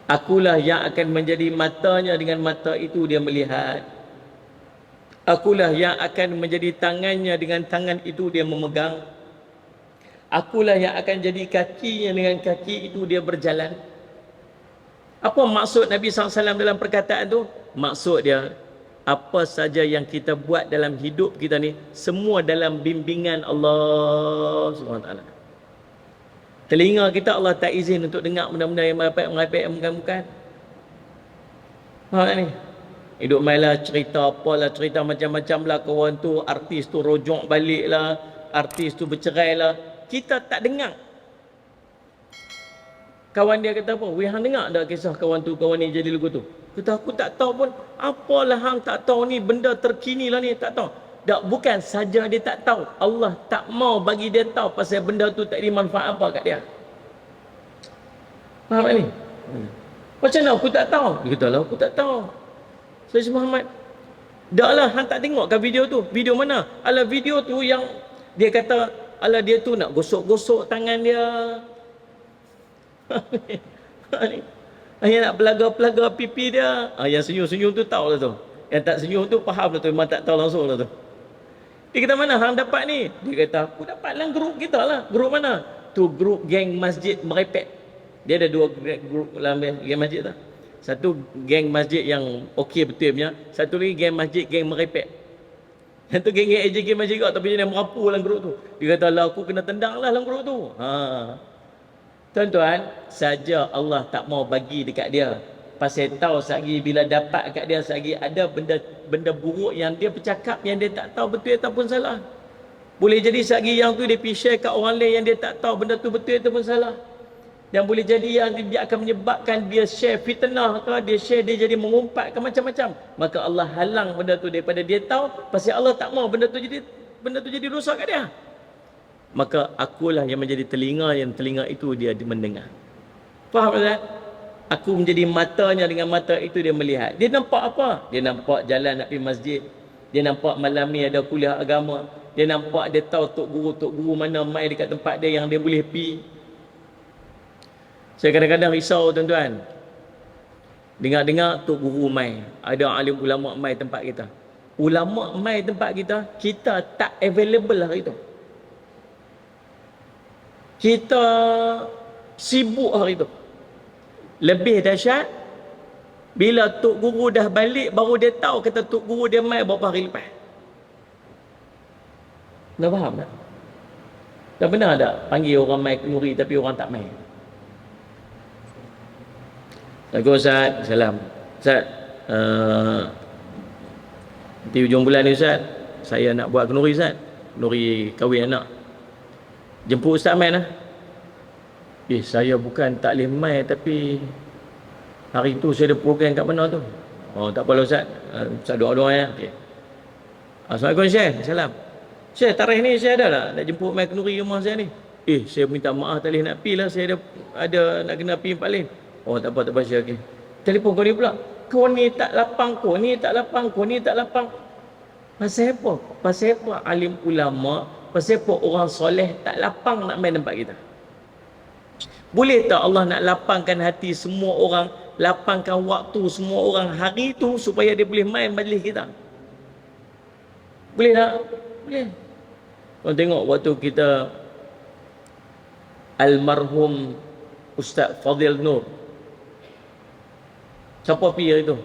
Akulah yang akan menjadi matanya, dengan mata itu dia melihat. Akulah yang akan menjadi tangannya, dengan tangan itu dia memegang. Akulah yang akan jadi kakinya, dengan kaki itu dia berjalan. Apa maksud Nabi SAW dalam perkataan tu? Maksud dia, apa saja yang kita buat dalam hidup kita ni, semua dalam bimbingan Allah SWT. Telinga kita Allah tak izin untuk dengar benda-benda yang merepek-merepek, yang bukan-bukan. Ha ni. Hidup main lah, cerita apalah, cerita macam-macam lah. Kawan tu, artis tu rojok balik lah, artis tu bercerai lah. kita tak dengar. Kawan dia kata apa? Weh, hang dengar tak kisah kawan tu, kawan ni jadi lugu tu? Kata aku tak tahu pun. Apalah hang tak tahu ni, benda terkini lah ni, tak tahu. Tak, bukan saja dia tak tahu, Allah tak mau bagi dia tahu pasal benda tu tak ada manfaat apa kat dia. Faham tak ni? Macam mana aku tak tahu? Dia kata lah aku tak tahu. Sayyid Muhammad, dah lah hang tak tengok kan video tu? Video mana? Alah video tu yang dia kata, alah dia tu nak gosok-gosok tangan dia. Yang nak pelaga-pelaga pipi dia. Yang senyum-senyum tu tahu lah tu. Yang tak senyum tu faham lah tu, memang tak tahu langsung lah tu. Dia kata mana hang dapat ni? Dia kata aku dapat dalam grup kita lah. Grup mana? Tu grup geng masjid merepek. Dia ada dua grup dalam geng masjid tu. Satu geng masjid yang okey betul punya, satu lagi geng masjid geng merepek. Yang tu geng AJ geng masjid juga tapi dia merapu dalam grup tu. Dia kata lah aku kena tendang lah dalam grup tu. Tuan-tuan, saja Allah tak mau bagi dekat dia. Pasal tahu sehari bila dapat kat dia, sehari ada benda buruk yang dia bercakap yang dia tak tahu betul ataupun salah. Boleh jadi sehari yang tu dia pergi share kat orang lain yang dia tak tahu benda tu betul ataupun salah. Dan boleh jadi yang dia akan menyebabkan dia share fitnah ke, dia share dia jadi mengumpat ke macam-macam. Maka Allah halang benda tu daripada dia tahu, pasal Allah tak mau benda tu jadi rosak kat dia. Maka akulah yang menjadi telinga, yang telinga itu dia mendengar. Faham tak? Aku menjadi matanya, dengan mata itu dia melihat. Dia nampak apa? Dia nampak jalan nak pergi masjid. Dia nampak malam ni ada kuliah agama. Dia nampak, dia tahu tok guru mana mai dekat tempat dia yang dia boleh pergi. Saya kadang-kadang risau tuan-tuan. Dengar-dengar tok guru mai, ada alim ulama mai tempat kita. Ulama mai tempat kita, kita tak available hari itu. Kita sibuk hari itu. Lebih dahsyat bila tok guru dah balik baru dia tahu kata tok guru dia mai beberapa hari lepas. Dah faham tak? Dah benar tak panggil orang mai kenduri tapi orang tak mai? Assalamualaikum Ustaz. Salam. Ustaz, nanti hujung bulan ni Ustaz, saya nak buat kenduri Ustaz. Kenduri kahwin anak. Jemput Ustaz mai lah. Saya bukan tak boleh mai tapi hari tu saya ada program kat mana tu. Oh tak apalah Ustaz. Ustaz doa-doa ya. Okey. Assalamualaikum Syekh. Salam. Syekh, tarikh ni saya ada tak nak jemput mai kenduri rumah saya ni? Saya minta maaf tak boleh nak pi lah, saya ada nak kena pi tempat lain. Oh tak apa Syekh. Okey. Telefon kau ni pula. Kau ni tak lapang, kau ni tak lapang, kau ni tak lapang. Pasal apa? Pasal apa alim ulama, pasal apa orang soleh tak lapang nak main tempat kita? Boleh tak Allah nak lapangkan hati semua orang, lapangkan waktu semua orang hari tu supaya dia boleh main majlis kita? Boleh tak? Boleh. Kau tengok waktu kita almarhum Ustaz Fadil Nur. Siapa pergi hari tu?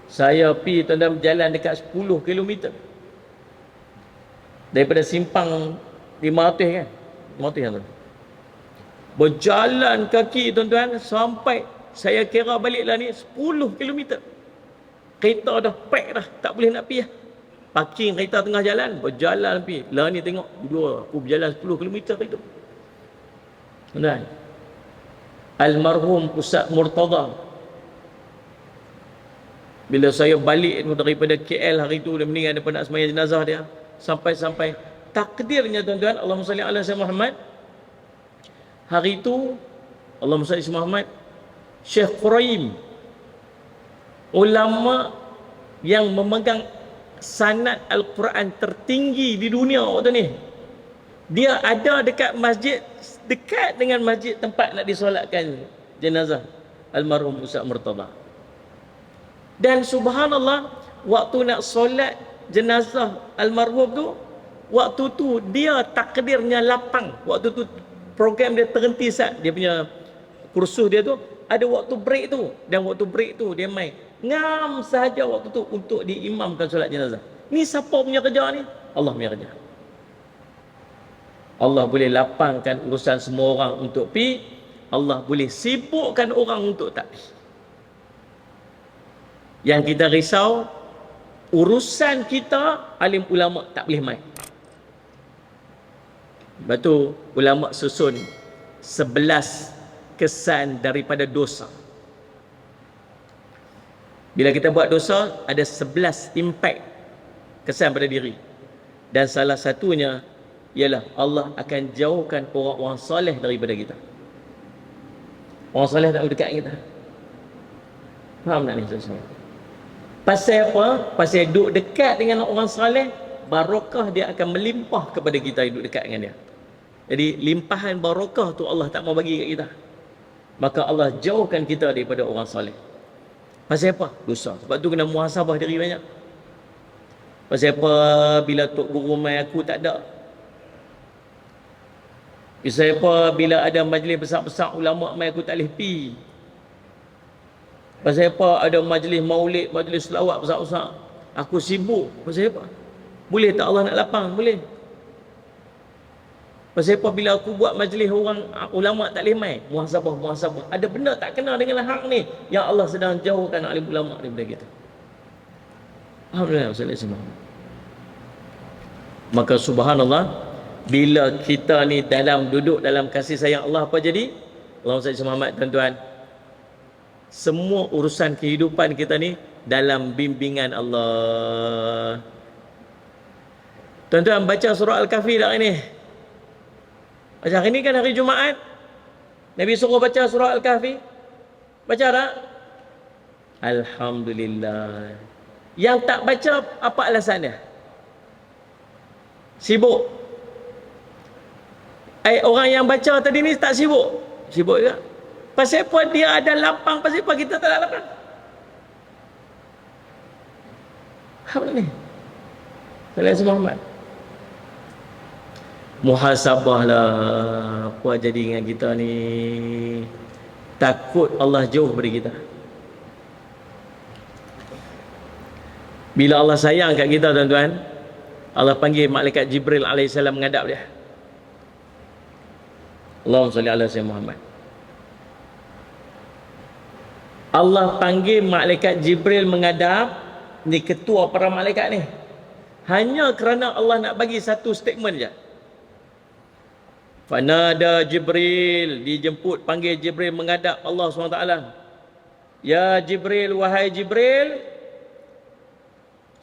Saya pergi tuan-tuan berjalan dekat 10 km. Daripada simpang 500 kan? 500 kan tu? Berjalan kaki tuan-tuan sampai saya kira balik lah ni 10 km. Kereta dah pack dah, tak boleh nak pergi lah. Parking kereta tengah jalan, berjalan pergi. Lah ni tengok, dua aku berjalan 10 km itu. Tuan-tuan, almarhum Ustaz Murtada, bila saya balik daripada KL hari tu, dia meninggal daripada nak sembahyang jenazah dia, sampai takdirnya tuan-tuan, Allahumma salli ala sayyidina Muhammad. Hari itu Allahumma salli ala Muhammad, Syekh Quraim, ulama yang memegang sanad Al-Quran tertinggi di dunia waktu ni, dia ada dekat masjid, dekat dengan masjid tempat nak disolatkan jenazah almarhum Ustaz Murtada. Dan subhanallah, waktu nak solat jenazah almarhum tu, waktu tu dia takdirnya lapang. Waktu tu program dia terhenti sat, dia punya kursus dia tu ada waktu break tu, dan waktu break tu dia main ngam sahaja waktu tu untuk diimamkan solat jenazah. Ni siapa punya kerja ni? Allah punya kerja. Allah boleh lapangkan urusan semua orang untuk pi, Allah boleh sibukkan orang untuk tak pi. Yang kita risau, urusan kita alim ulama tak boleh main. Lepas tu ulama susun 11 kesan daripada dosa. Bila kita buat dosa, ada 11 impact kesan pada diri. Dan salah satunya ialah Allah akan jauhkan orang-orang soleh daripada kita. Orang soleh tak berdekat dengan kita. Faham tak ni tuan-tuan? Pasal apa? Pasal duduk dekat dengan orang soleh, barakah dia akan melimpah kepada kita duduk dekat dengan dia. Jadi limpahan barakah tu Allah tak mau bagi kat kita. Maka Allah jauhkan kita daripada orang soleh. Pasal apa? Dosa. Sebab tu kena muhasabah diri banyak. Pasal apa bila tok guru mai aku tak ada? Pasal apa bila ada majlis besar-besar ulama mai aku tak boleh pi? Pasal apa ada majlis maulid, majlis selawat besar-besar aku sibuk? Pasal apa? Boleh tak Allah nak lapang? Boleh. Pasal apa bila aku buat majlis orang ulama tak boleh mai? Muhasabah. Ada benda tak kena dengan hak ni yang Allah sedang jauhkan alim ulama daripada kita. Alhamdulillah sallallahu. Maka subhanallah, bila kita ni duduk dalam kasih sayang Allah, apa jadi? Allahumma salli Muhammad, tuan-tuan. Semua urusan kehidupan kita ni dalam bimbingan Allah. Tuan-tuan baca surah Al-Kahfi dah ini. Macam hari ni kan hari Jumaat. Nabi suruh baca surah Al-Kahfi. Baca tak? Alhamdulillah. Yang tak baca, apa alasan dia? Sibuk. Orang yang baca tadi ni tak sibuk. Sibuk juga. Pasal apa dia ada lapang, pasal apa kita tak ada lapang? Apa ni? Sallallahu Muhammad. Muhasabahlah apa jadi dengan kita ni. Takut Allah jauh dari kita. Bila Allah sayang kat kita, tuan-tuan, Allah panggil malaikat Jibril alaihissalam menghadap dia. Allahumma salli ala sayyidina Muhammad. Allah panggil malaikat Jibril menghadap, ni ketua para malaikat ni, hanya kerana Allah nak bagi satu statement je. Fanada Jibril, dijemput, panggil Jibril menghadap Allah SWT. Ya Jibril, wahai Jibril,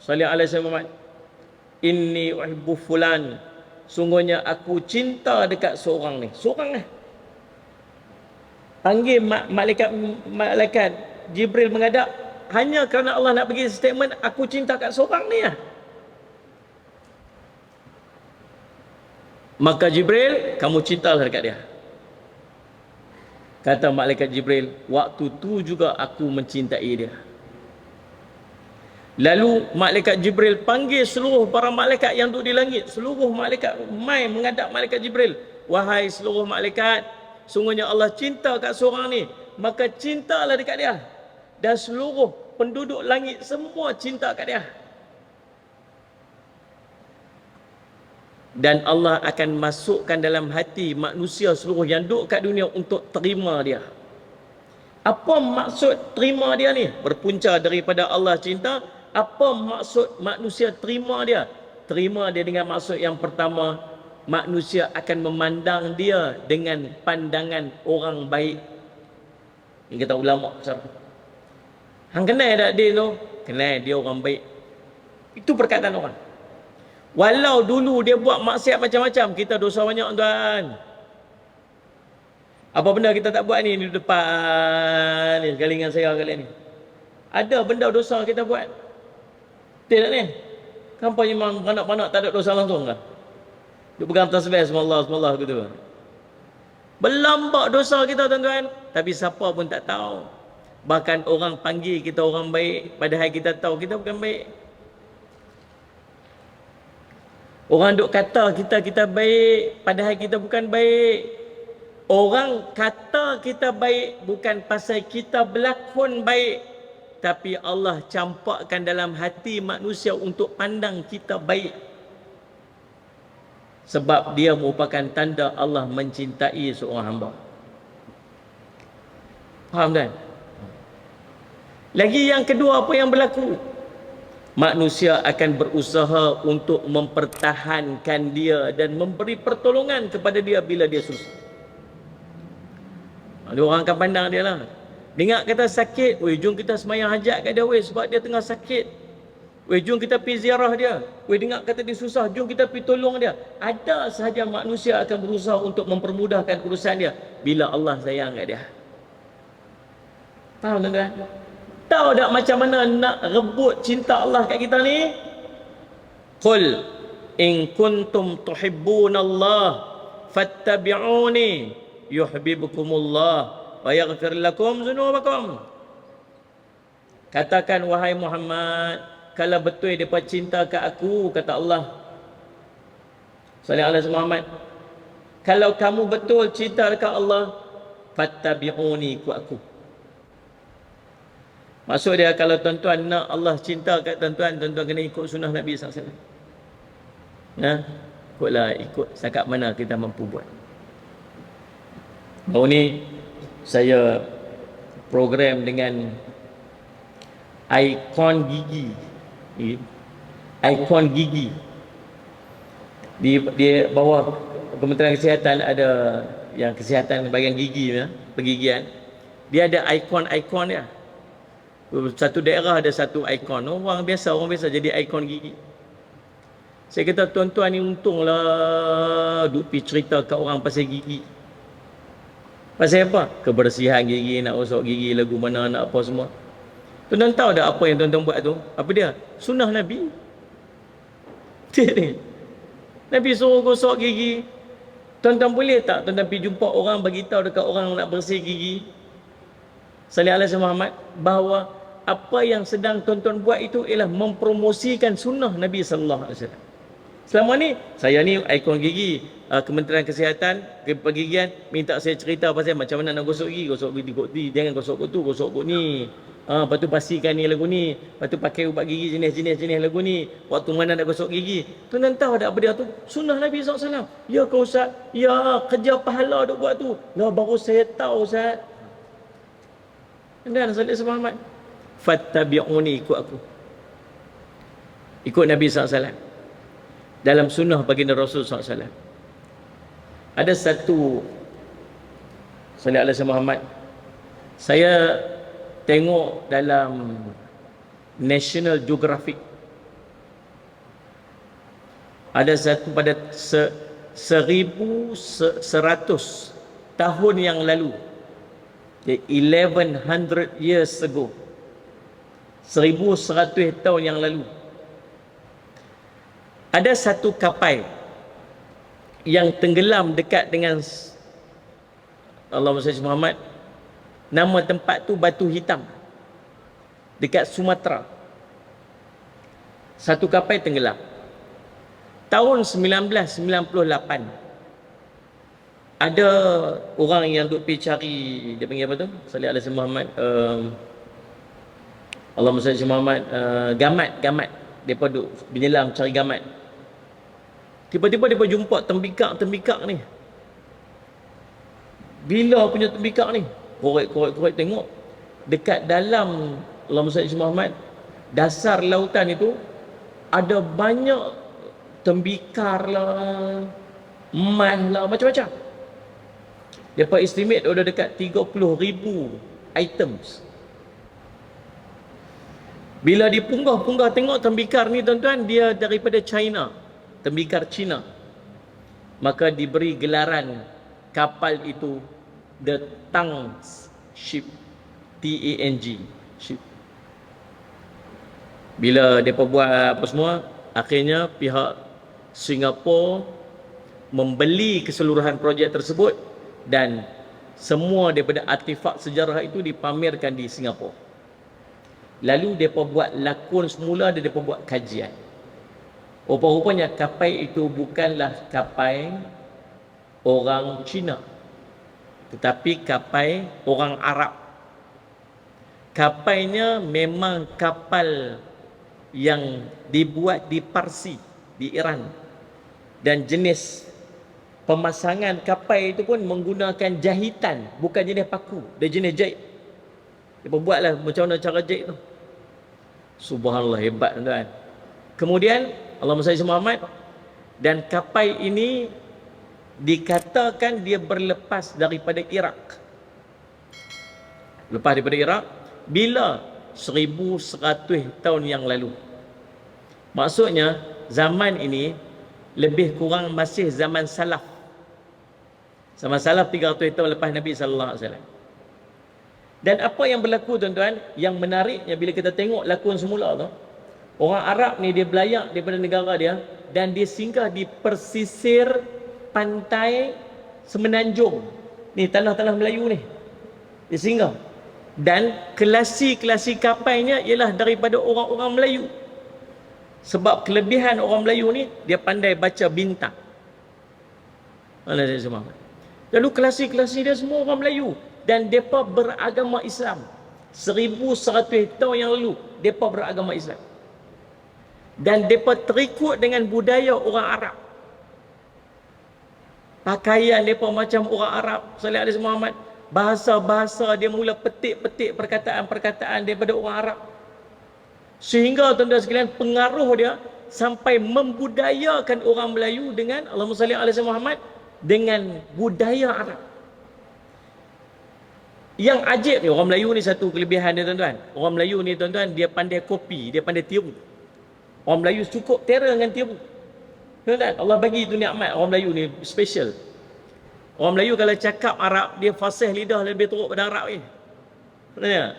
salli ala sayyidina Muhammad, inni uhibbu fulan, sungguhnya aku cinta dekat seorang ni. Seorang ni panggil malaikat Jibril menghadap hanya kerana Allah nak bagi statement, aku cinta kat seorang ni lah. Maka Jibril, kamu cintalah dekat dia. Kata malaikat Jibril, waktu tu juga aku mencintai dia. Lalu malaikat Jibril panggil seluruh para malaikat yang duduk di langit. Seluruh malaikat mai menghadap malaikat Jibril. Wahai seluruh malaikat, sungguhnya Allah cinta kat seorang ni, maka cintalah dekat dia. Dan seluruh penduduk langit semua cinta kat dia. Dan Allah akan masukkan dalam hati manusia seluruh yang duduk kat dunia untuk terima dia. Apa maksud terima dia ni? Berpunca daripada Allah cinta. Apa maksud manusia terima dia? Terima dia dengan maksud yang pertama, manusia akan memandang dia dengan pandangan orang baik. Ini kata ulama besar. Hang kenal tak dia tu? Kenal, dia orang baik. Itu perkataan orang. Walau dulu dia buat maksiat macam-macam, kita dosa banyak, tuan. Apa benda kita tak buat ni di depan ni, sekali dengan saya kali ni. Ada benda dosa kita buat. Betul tak ni? Kenapa memang panak-panak tak ada dosa langsung kan? Dia pegang tasbih semallah gitu. Berlambak dosa kita, tuan-tuan. Tapi siapa pun tak tahu. Bahkan orang panggil kita orang baik, padahal kita tahu kita bukan baik. Orang duk kata kita baik, padahal kita bukan baik. Orang kata kita baik bukan pasal kita berlakon baik, tapi Allah campakkan dalam hati manusia untuk pandang kita baik. Sebab dia merupakan tanda Allah mencintai seorang hamba. Faham kan? Lagi yang kedua apa yang berlaku? manusia akan berusaha untuk mempertahankan dia dan memberi pertolongan kepada dia bila dia susah. Ada orang akan pandang dia lah. Dengar kata sakit, weh jom kita semayang hajat kat dia weh sebab dia tengah sakit. Weh jom kita pergi ziarah dia. Weh dengar kata dia susah, jom kita pergi tolong dia. Ada sahaja manusia akan berusaha untuk mempermudahkan urusan dia bila Allah sayang kat dia. Faham tuan-tuan? Tahu tak macam mana nak rebut cinta Allah kat kita ni? Qul in kuntum tuhibbunallah fattabi'uni yuhibbukumullah wa yaghfir lakum dzunubakum. Katakan wahai Muhammad, kalau betul depa cinta kat aku, kata Allah. Sallallahu alaihi Muhammad. Kalau kamu betul cinta dekat Allah, fattabi'uni, ikut aku. Maksud dia kalau tuan-tuan nak Allah cinta kat tuan-tuan, tuan-tuan kena ikut sunnah Nabi SAW. Nah, ikutlah, ikut setakat mana kita mampu buat. Baru ni saya program dengan ikon gigi. Ikon gigi. Di bawah Kementerian Kesihatan ada yang kesihatan bahagian gigi ya, pergigian. Dia ada ikon-ikon dia. Satu daerah ada satu ikon. Orang biasa jadi ikon gigi. Saya kata tuan-tuan ni untunglah duk pergi cerita kat orang pasal gigi. Pasal apa? Kebersihan gigi, nak gosok gigi, lagu mana, nak apa semua. Tuan-tuan tahu tak apa yang tuan-tuan buat tu? Apa dia? Sunnah Nabi. Dia ni. Nabi suruh gosok gigi. Tuan-tuan boleh tak tuan-tuan pergi jumpa orang, bagi tahu dekat orang nak bersih gigi? Sallallahu alaihi Muhammad, bahawa apa yang sedang tuan-tuan buat itu ialah mempromosikan sunnah Nabi sallallahu alaihi wasallam. Selama ni saya ni ikon gigi, Kementerian Kesihatan, Pergigian minta saya cerita pasal macam mana nak gosok gigi, jangan gosok kot tu, gosok kot ni. Lepas tu pastikan ni lagu ni, lepas tu pakai ubat gigi jenis lagu ni, waktu mana nak gosok gigi. Tuan-tuan tahu tak apa dia tu? Sunnah Nabi SAW. Ya kau Ustaz, ya kerja pahala duk buat tu. Lah baru saya tahu Ustaz. Dan Sallallahu Muhammad, fattabi'uni, ikut aku. Ikut Nabi SAW. Dalam sunnah baginda Rasul SAW. Ada satu Sallallahu Muhammad, saya tengok dalam National Geographic, ada satu pada 1100 tahun yang lalu, 1100 years ago, 1100 tahun yang lalu, ada satu kapal yang tenggelam dekat dengan Allahumma salli Muhammad. Nama tempat tu Batu Hitam, dekat Sumatera. Satu kapal tenggelam tahun 1998. Ada orang yang duk pergi cari, dia panggil apa tu? Sallallahu alaihi Muhammad, Allahumma salli Muhammad, gamat. Depa duk menyelam cari gamat. Tiba-tiba depa jumpa tembikar ni. Bila punya tembikar ni? Korek tengok dekat dalam Allahumma salli Muhammad, dasar lautan itu ada banyak tembikar lah, emas lah, macam-macam. Depa estimate ada dekat 30,000 items. Bila dipunggah tengok tembikar ni tuan-tuan, dia daripada China, tembikar Cina. Maka diberi gelaran kapal itu The Tang Ship, T-A-N-G ship. Bila mereka buat apa semua, akhirnya pihak Singapura membeli keseluruhan projek tersebut dan semua daripada artifak sejarah itu dipamerkan di Singapura. Lalu mereka buat lakon semula dan mereka buat kajian. Rupa-rupanya kapal itu bukanlah kapal orang Cina, tetapi kapal orang Arab. Kapalnya memang kapal yang dibuat di Parsi, di Iran. Dan jenis pemasangan kapal itu pun menggunakan jahitan, bukan jenis paku, dia jenis jahit. Dia buatlah macam mana cara jahit tu. Subhanallah, hebat tuan-tuan. Kemudian Allahumma salli Muhammad, dan kapal ini dikatakan dia berlepas daripada Iraq. Lepas daripada Iraq bila? 1100 tahun yang lalu. Maksudnya zaman ini lebih kurang masih zaman salaf. Zaman salaf 300 tahun lepas Nabi sallallahu alaihi wasallam. Dan apa yang berlaku tuan-tuan, yang menariknya bila kita tengok lakon semula tu, orang Arab ni dia belayak daripada negara dia dan dia singgah di persisir pantai Semenanjung. Ni tanah-tanah Melayu ni. Dia singgah. Dan kelasi-kelasi kapalnya ialah daripada orang-orang Melayu. Sebab kelebihan orang Melayu ni, dia pandai baca bintang. Mana dia semua? Lalu kelasi-kelasi dia semua orang Melayu. Dan mereka beragama Islam. 1100 tahun yang lalu, mereka beragama Islam. Dan mereka terikut dengan budaya orang Arab. Pakaian mereka macam orang Arab. Sallallahu alaihi Muhammad. Bahasa-bahasa dia mula petik-petik perkataan-perkataan daripada orang Arab. Sehingga tuan-tuan sekalian, pengaruh dia sampai membudayakan orang Melayu dengan Allahumma salli ala Muhammad, dengan budaya Arab. Yang ajib ni, orang Melayu ni satu kelebihan dia tuan-tuan. Orang Melayu ni tuan-tuan, dia pandai kopi, dia pandai tiru. Orang Melayu cukup terror dengan tiru. Tuan-tuan, Allah bagi itu nikmat. Orang Melayu ni special. Orang Melayu kalau cakap Arab, dia fasih lidah lebih teruk pada Arab ni. Tanya.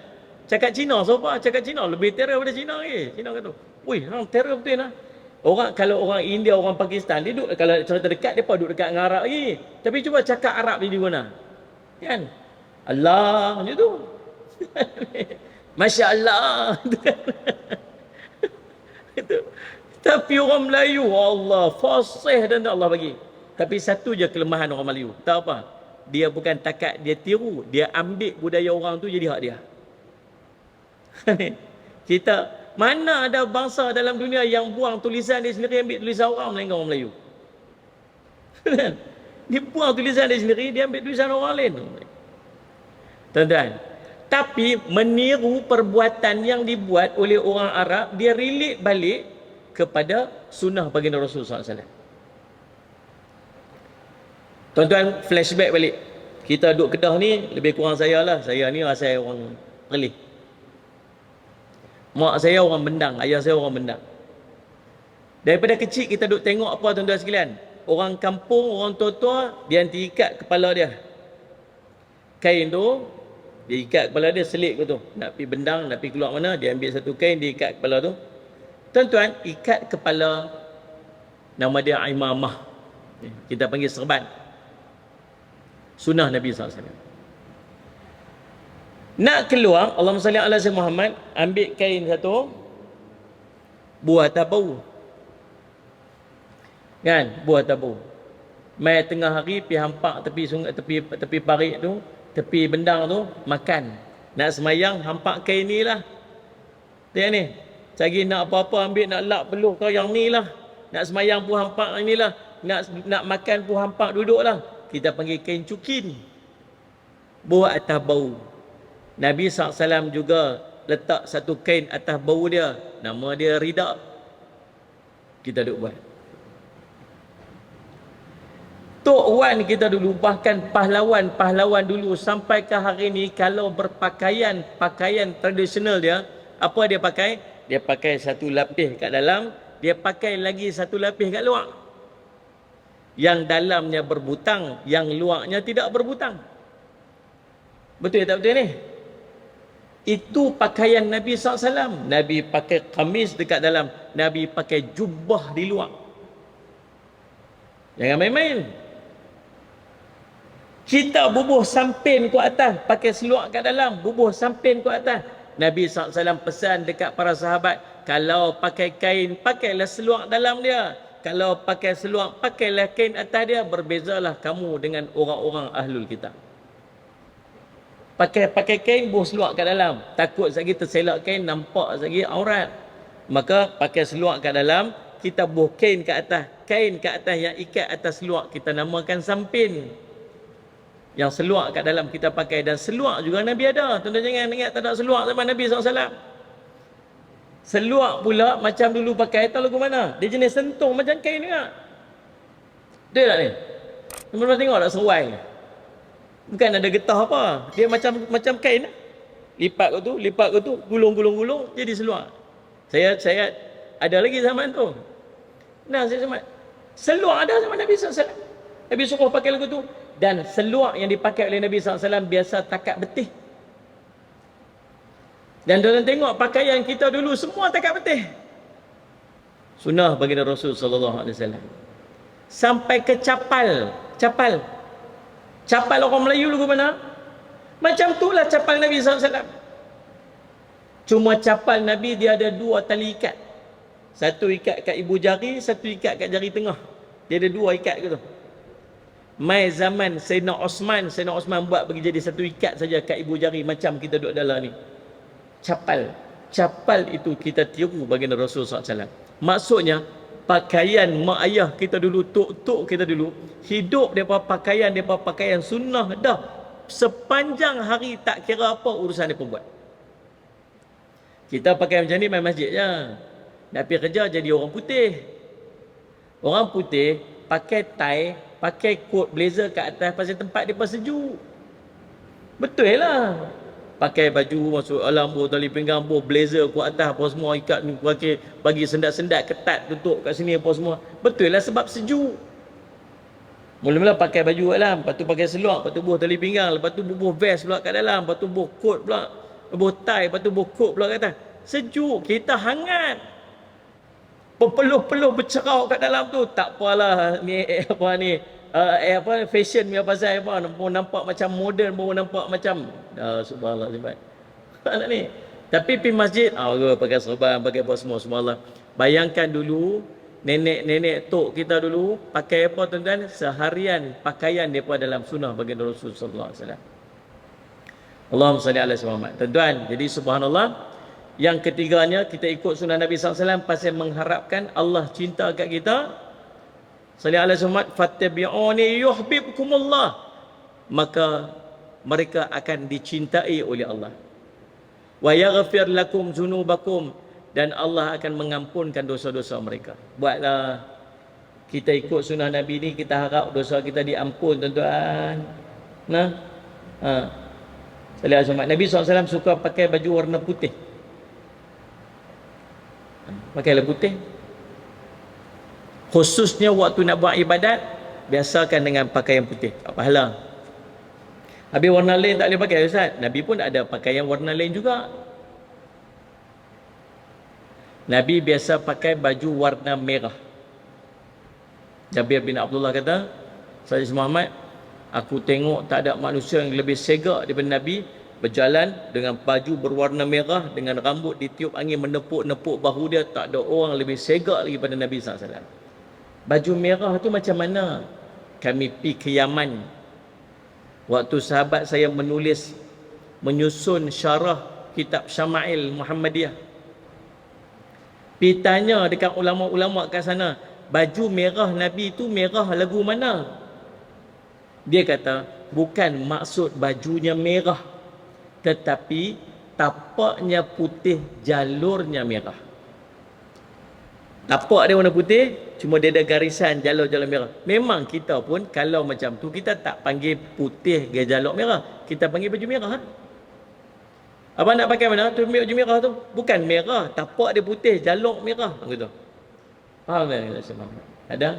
Cakap Cina, siapa? Cakap Cina lebih terror pada Cina ni. Cina kata, "Wih, hang terror betul lah." Orang kalau orang India, orang Pakistan, dia duduk kalau cerita dekat, depa duduk dekat dengan Arab lagi. Tapi cuba cakap Arab ni di mana? Kan? Allah macam tu. Masya Allah. Itu. Tapi orang Melayu, Allah fasih dan Allah bagi. Tapi satu je kelemahan orang Melayu. Tahu apa? Dia bukan takat dia tiru, dia ambil budaya orang tu jadi hak dia. Kita mana ada bangsa dalam dunia yang buang tulisan dia sendiri, ambil tulisan orang, melainkan orang Melayu. Dia buang tulisan dia sendiri, dia ambil tulisan orang lain. Tuan-tuan, tapi meniru perbuatan yang dibuat oleh orang Arab, dia relate balik kepada sunnah baginda Rasul SAW. Tuan-tuan, flashback balik. Kita duduk Kedah ni, lebih kurang saya lah. Saya ni asal orang Perlis. Mak saya orang Bendang, ayah saya orang Bendang. Daripada kecil kita duduk tengok apa tuan-tuan sekalian. Orang kampung, orang tua-tua, dia nanti ikat kepala dia. Kain tu, dia ikat kepala dia, selit tu. Nak pergi Bendang, nak pergi keluar mana, dia ambil satu kain, dia ikat kepala tu. Tuan-tuan, ikat kepala, nama dia imamah. Kita panggil serban. Sunnah Nabi SAW. Nak keluar, Allahumma salli ala Muhammad, ambil kain satu, buah tabau. Kan? Buah tabau. Mai tengah hari pergi hampak tepi sungai, tepi parit tu, tepi Bendang tu, makan. Nak semayang, hampak kain ni lah. Tengok ni. Cari nak apa-apa ambil, nak lap peluh kau yang ni lah. Nak semayang pun hampak ni lah. Nak makan pun hampak duduk lah. Kita panggil kain cukin. Buah atas bau. Nabi SAW juga letak satu kain atas bau dia. Nama dia rida. Kita duk buat. Tok Wan kita dulu, bahkan pahlawan-pahlawan dulu sampai ke hari ni, kalau berpakaian, pakaian tradisional dia, apa dia pakai? Dia pakai satu lapis kat dalam, dia pakai lagi satu lapis kat luar. Yang dalamnya berbutang, yang luarnya tidak berbutang. Betul tak betul ni? Itu pakaian Nabi SAW. Nabi pakai kamis dekat dalam, Nabi pakai jubah di luar. Jangan main-main. Kita bubuh sampin ke atas, pakai seluar kat dalam, bubuh sampin ke atas. Nabi SAW pesan dekat para sahabat, kalau pakai kain, pakailah seluar dalam dia. Kalau pakai seluar, pakailah kain atas dia. Berbezalah kamu dengan orang-orang ahlul kitab. Pakai kain, buh seluar kat dalam. Takut lagi terselak kain, nampak lagi aurat. Maka pakai seluar kat dalam, kita buh kain kat atas. Kain kat atas yang ikat atas seluar, kita namakan sampin. Yang seluar kat dalam kita pakai. Dan seluar juga Nabi ada. Tuan-tuan jangan ingat tak ada seluar zaman Nabi SAW. Seluar pula macam dulu pakai, tahu lagu mana? Dia jenis sentong macam kain juga. Betul tak ni? Teman-teman tengok tak seruai? Bukan ada getah apa. Dia macam kain. Lipat ke tu, gulung, jadi seluar. Saya ada lagi zaman tu. Nah, saya semat. Seluar ada zaman Nabi SAW. Nabi suruh pakai lagu tu. Dan seluar yang dipakai oleh Nabi SAW biasa takat betih. Dan dalam tengok pakaian kita dulu semua takat betih. Sunnah baginda Rasul sallallahu alaihi wasallam. Sampai ke capal. Capal orang Melayu lagu mana? Macam itulah capal Nabi SAW. Cuma capal Nabi dia ada 2 tali ikat. Satu ikat kat ibu jari, satu ikat kat jari tengah. Dia ada 2 ikat gitu. Mai zaman Sayyidina Osman buat bagi jadi satu ikat saja kat ibu jari macam kita duduk dalam ni. Capal itu kita tiru baginda Rasul SAW. Maksudnya pakaian mak ayah kita dulu, tok-tok kita dulu, hidup depa pakaian sunnah dah. Sepanjang hari tak kira apa urusan depa buat. Kita pakai macam ni main masjid je. Nak pergi kerja jadi orang putih. Orang putih pakai tie, pakai coat blazer kat atas pasal tempat depa sejuk. Betul lah. Pakai baju masuk alam tali pinggang blazer kuat atas apa semua, ikat ni pakai bagi sendat-sendat ketat tutup kat sini apa semua. Betul lah sebab sejuk. Mula-mula pakai baju alam, lepas tu pakai seluar, lepas tu buh tali pinggang, lepas tu bubuh vest pula kat dalam, lepas tu buh coat pula, buh tie, lepas tu buh coat pula kat atas. Sejuk, kita hangat. Pepeluh-peluh bercerau kat dalam tu. Tak apalah ni fashion punya pasal apa, nampak macam moden, baru nampak macam subhanallah sebab tak ni. Tapi pergi masjid pakai serban, pakai apa semua, subhanallah. Bayangkan dulu nenek-nenek tok kita dulu pakai apa tuan-tuan, seharian pakaian depa dalam sunnah baginda Rasul sallallahu alaihi wasallam. Allahumma salli ala Muhammad. Tuan-tuan, jadi subhanallah, yang ketiganya kita ikut sunnah Nabi sallallahu alaihi wasallam pasal mengharapkan Allah cinta kat kita. Sallallahu alaihi wasallam, fattabi'uni yuhibbukumullah. Maka mereka akan dicintai oleh Allah. Wa yaghfir lakum dzunubakum, dan Allah akan mengampunkan dosa-dosa mereka. Buatlah kita ikut sunnah Nabi ni, kita harap dosa kita diampun tuan-tuan. Nah. Sallallahu alaihi wasallam, Nabi SAW suka pakai baju warna putih. Pakailah putih. Khususnya waktu nak buat ibadat, biasakan dengan pakaian putih. Tak pahala. Habis warna lain tak boleh pakai, Ustaz. Nabi pun ada pakaian warna lain juga. Nabi biasa pakai baju warna merah. Jabir bin Abdullah kata, Sayyid Muhammad, aku tengok tak ada manusia yang lebih segak daripada Nabi berjalan dengan baju berwarna merah, dengan rambut ditiup angin menepuk-nepuk bahu dia. Tak ada orang lebih segak lagi pada Nabi SAW. Baju merah tu macam mana? Kami pergi ke Yaman. Waktu sahabat saya menyusun syarah kitab Syama'il Muhammadiyah. Pergi tanya dekat ulama-ulama kat sana, baju merah Nabi tu merah lagu mana? Dia kata, bukan maksud bajunya merah, tetapi tapaknya putih, jalurnya merah. Tapak dia warna putih, cuma dia ada garisan jalur-jalur merah. Memang kita pun kalau macam tu, kita tak panggil putih ke jalur merah, kita panggil baju merah. Abang nak pakai mana? Tu baju merah tu bukan merah, tapak dia putih, jalur merah gitu. Faham tak? Ada?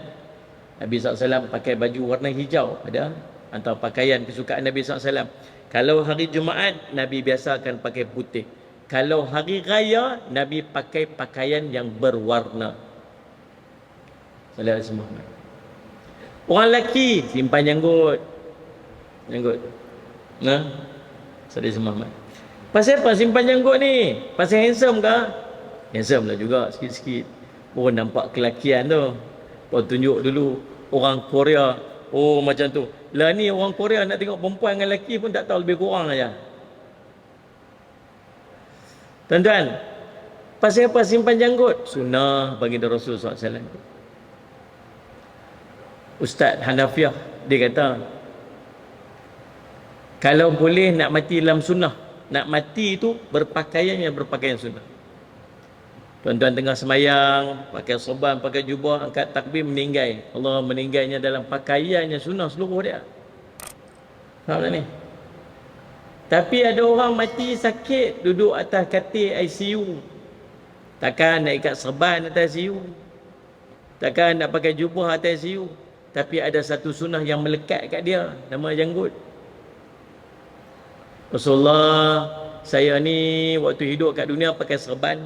Nabi SAW pakai baju warna hijau. Ada? Antara pakaian kesukaan Nabi SAW. Kalau hari Jumaat, Nabi biasa akan pakai putih. Kalau hari raya, Nabi pakai pakaian yang berwarna. Sallallahu alaihi wasallam. Orang lelaki simpan janggut. Nah, sallallahu alaihi wasallam. Pasal apa simpan janggut ni? Pasal handsome ke? Handsome lah juga sikit-sikit. Oh, nampak kelakian tu. Oh, tunjuk dulu orang Korea. Oh, macam tu. Lah ni orang Korea nak tengok perempuan dengan lelaki pun tak tahu, lebih kurang aja. Tuan-tuan, pasal apa simpan janggut? Sunnah baginda Rasul SAW. Ustaz Hanafiah, dia kata, kalau boleh nak mati dalam sunnah, nak mati itu berpakaian yang berpakaian sunnah. Tuan-tuan tengah semayang, pakai sorban, pakai jubah, angkat takbir, meninggal. Allah meninggalnya dalam pakaiannya sunnah seluruh dia. Faham tak ni? Tapi ada orang mati sakit, duduk atas katil ICU. Takkan nak ikat serban atas ICU. Takkan nak pakai jubah atas ICU. Tapi ada satu sunnah yang melekat kat dia, nama janggut. Rasulullah, saya ni waktu hidup kat dunia pakai serban.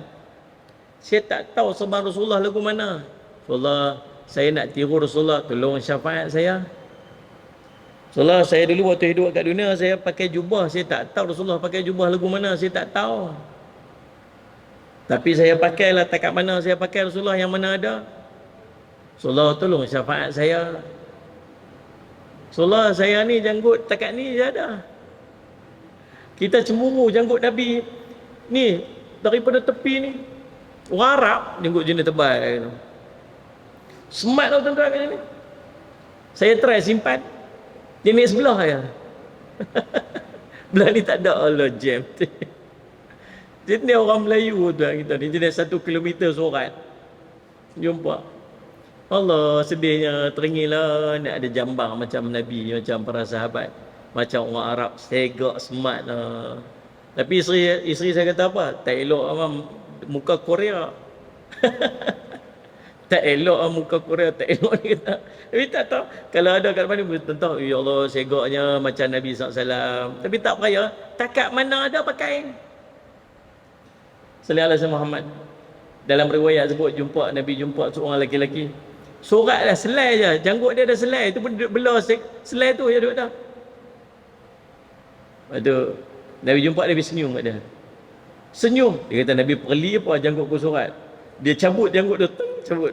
Saya tak tahu serban Rasulullah lagu mana. Rasulullah, saya nak tiru Rasulullah, tolong syafaat saya. Rasulullah, saya dulu waktu hidup kat dunia saya pakai jubah. Saya tak tahu Rasulullah pakai jubah lagu mana, saya tak tahu. Tapi saya pakailah, tak kat mana saya pakai Rasulullah, yang mana ada. Rasulullah, tolong syafaat saya. Rasulullah, saya ni janggut takat ni je ada. Kita cemburu janggut Nabi ni daripada tepi ni. Orang Arab janggut jenis tebal. Smart tau tuan-tuan kat sini. Saya try simpan. Jenis sebelah ya. Belah ni tak ada Allah jam. Jenis orang Melayu tuan kita ni, jenis 1 kilometer sorat. Jumpa. Allah sedihnya, teringin nak ada jambang macam Nabi, macam para sahabat, macam orang Arab, segak smart lah. Tapi isteri saya kata apa? Tak elok apa muka Korea. Tak elok muka Korea, tak elok ni kata. Tapi tak tahu, kalau ada kat mana tentang, ya Allah segaknya macam Nabi SAW. Tapi tak percaya, takat mana ada pakai. Sallallahu alaihi Muhammad. Dalam riwayat sebut Nabi jumpa seorang lelaki. Sorat dah selai je, janggut dia dah selai, tu pun duduk belah selai tu je duduk dah. Lepas tu Nabi jumpa, Nabi senyum kat dia. Senyum. Dia kata, Nabi perli apa janggut ku sorat. Dia cabut janggut tu, cabut.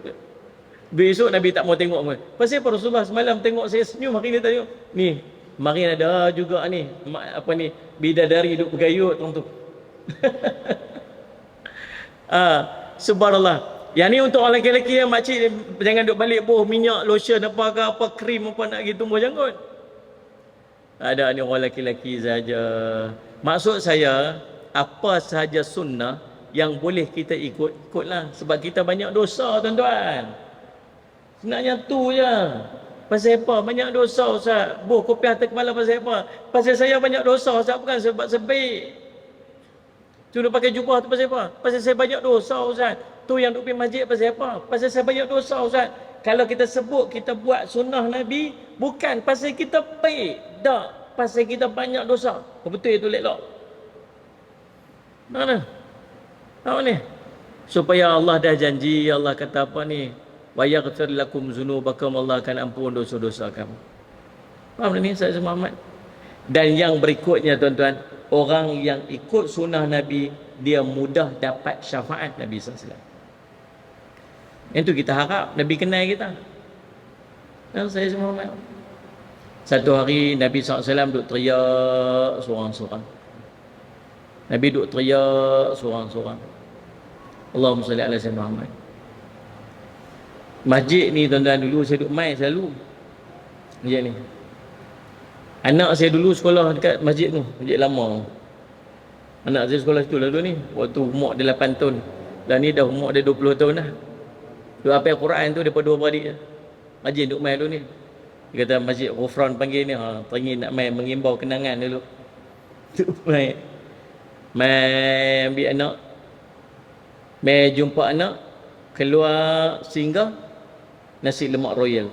Besok Nabi tak mau tengok pun. Pasal apa Rasulullah semalam tengok saya senyum, hari ni tak tengok. Ni, kemarin ada juga ni, apa ni, bidadari duduk bergayut orang tu. Subhanallah. Yang ni untuk orang lelaki-lelaki yang makcik jangan duk balik boh minyak, lotion apa ke apa, krim apa nak gitu tumbuh janggut. Ada ni orang lelaki-lelaki saja. Maksud saya, apa sahaja sunnah yang boleh kita ikutlah. Sebab kita banyak dosa tuan-tuan. Sebenarnya tu je. Pasal apa? Banyak dosa Ustaz. Boh kopi atas kepala pasal apa? Pasal saya banyak dosa Ustaz, bukan sebab sebaik. Cuma pakai jubah tu pasal apa? Pasal saya banyak dosa Ustaz. Tu yang duk pergi masjid pasal apa? Pasal saya banyak dosa Ustaz. Kalau kita sebut kita buat sunnah Nabi, bukan pasal kita baik, tak, pasal kita banyak dosa. Betul itu elok. Mana? Apa ni? Supaya Allah dah janji, Allah kata apa ni? Wa yaghfir lakum dzunubakum, Allah akan ampun dosa-dosa kamu. Faham ni saya Muhammad? Dan yang berikutnya tuan-tuan, orang yang ikut sunnah Nabi, dia mudah dapat syafaat Nabi SAW. Yang tu kita harap Nabi kenal kita. Dan saya Muhammad. Satu hari Nabi SAW duduk teriak seorang-seorang. Nabi duduk teriak seorang-seorang. Allahumma salli ala sayyidina Muhammad. Masjid ni tuan-tuan, dulu saya duduk main selalu. Masjid ni. Anak saya dulu sekolah dekat masjid tu, masjid lama. Anak saya sekolah situ lalu ni, waktu umur dia 8 tahun. Dan ni dah umur dia 20 tahun dah. Dia hafal Quran tu daripada 2 beradik. Masjid duduk main dulu ni. Dia kata Masjid Ghufran panggil ni, teringin nak main mengimbau kenangan dulu. Duduk main. Main ambil anak. Main jumpa anak, keluar singgah nasi lemak royal.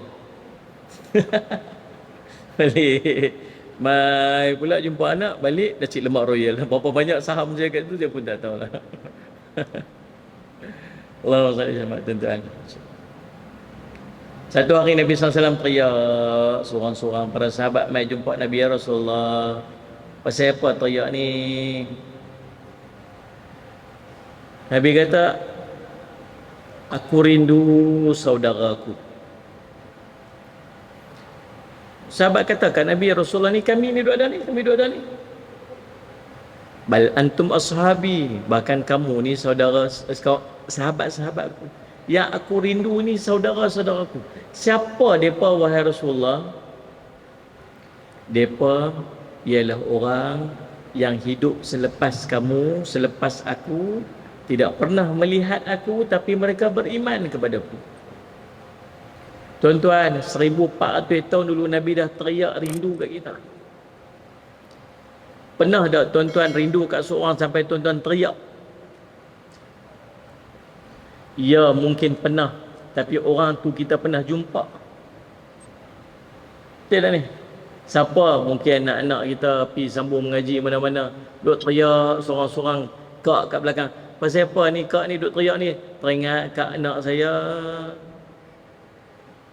Balik mai pula jumpa anak, balik nasi lemak royal. Berapa banyak saham saya kat tu dia pun tak tahulah. Allahumma salli ala tuan-tuan. Satu hari Nabi SAW teriak seorang-seorang para sahabat mai jumpa Nabi, ya Rasulullah, pasal apa teriak ni? Nabi kata, aku rindu saudaraku. Sahabat katakan, Nabi Rasulullah ni kami ni duduk ada ni, kami duduk ada ni. Bal antum ashabi, bahkan kamu ni saudara, sahabat-sahabatku. Yang aku rindu ni saudara-saudaraku. Siapa depa wahai Rasulullah? Depa ialah orang yang hidup selepas kamu, selepas aku, Tidak pernah melihat aku, tapi mereka beriman kepadaku. Tuan-tuan, 1400 tahun dulu Nabi dah teriak rindu kat kita. Pernah tak tuan-tuan rindu kat seorang sampai tuan-tuan teriak? Ya, mungkin pernah. Tapi orang tu kita pernah jumpa. Betul tak ni? Siapa mungkin anak-anak kita pergi sambung mengaji mana-mana, duk teriak seorang-seorang kak kat belakang. Pasal apa ni kak ni duk teriak ni? Teringat kat anak saya.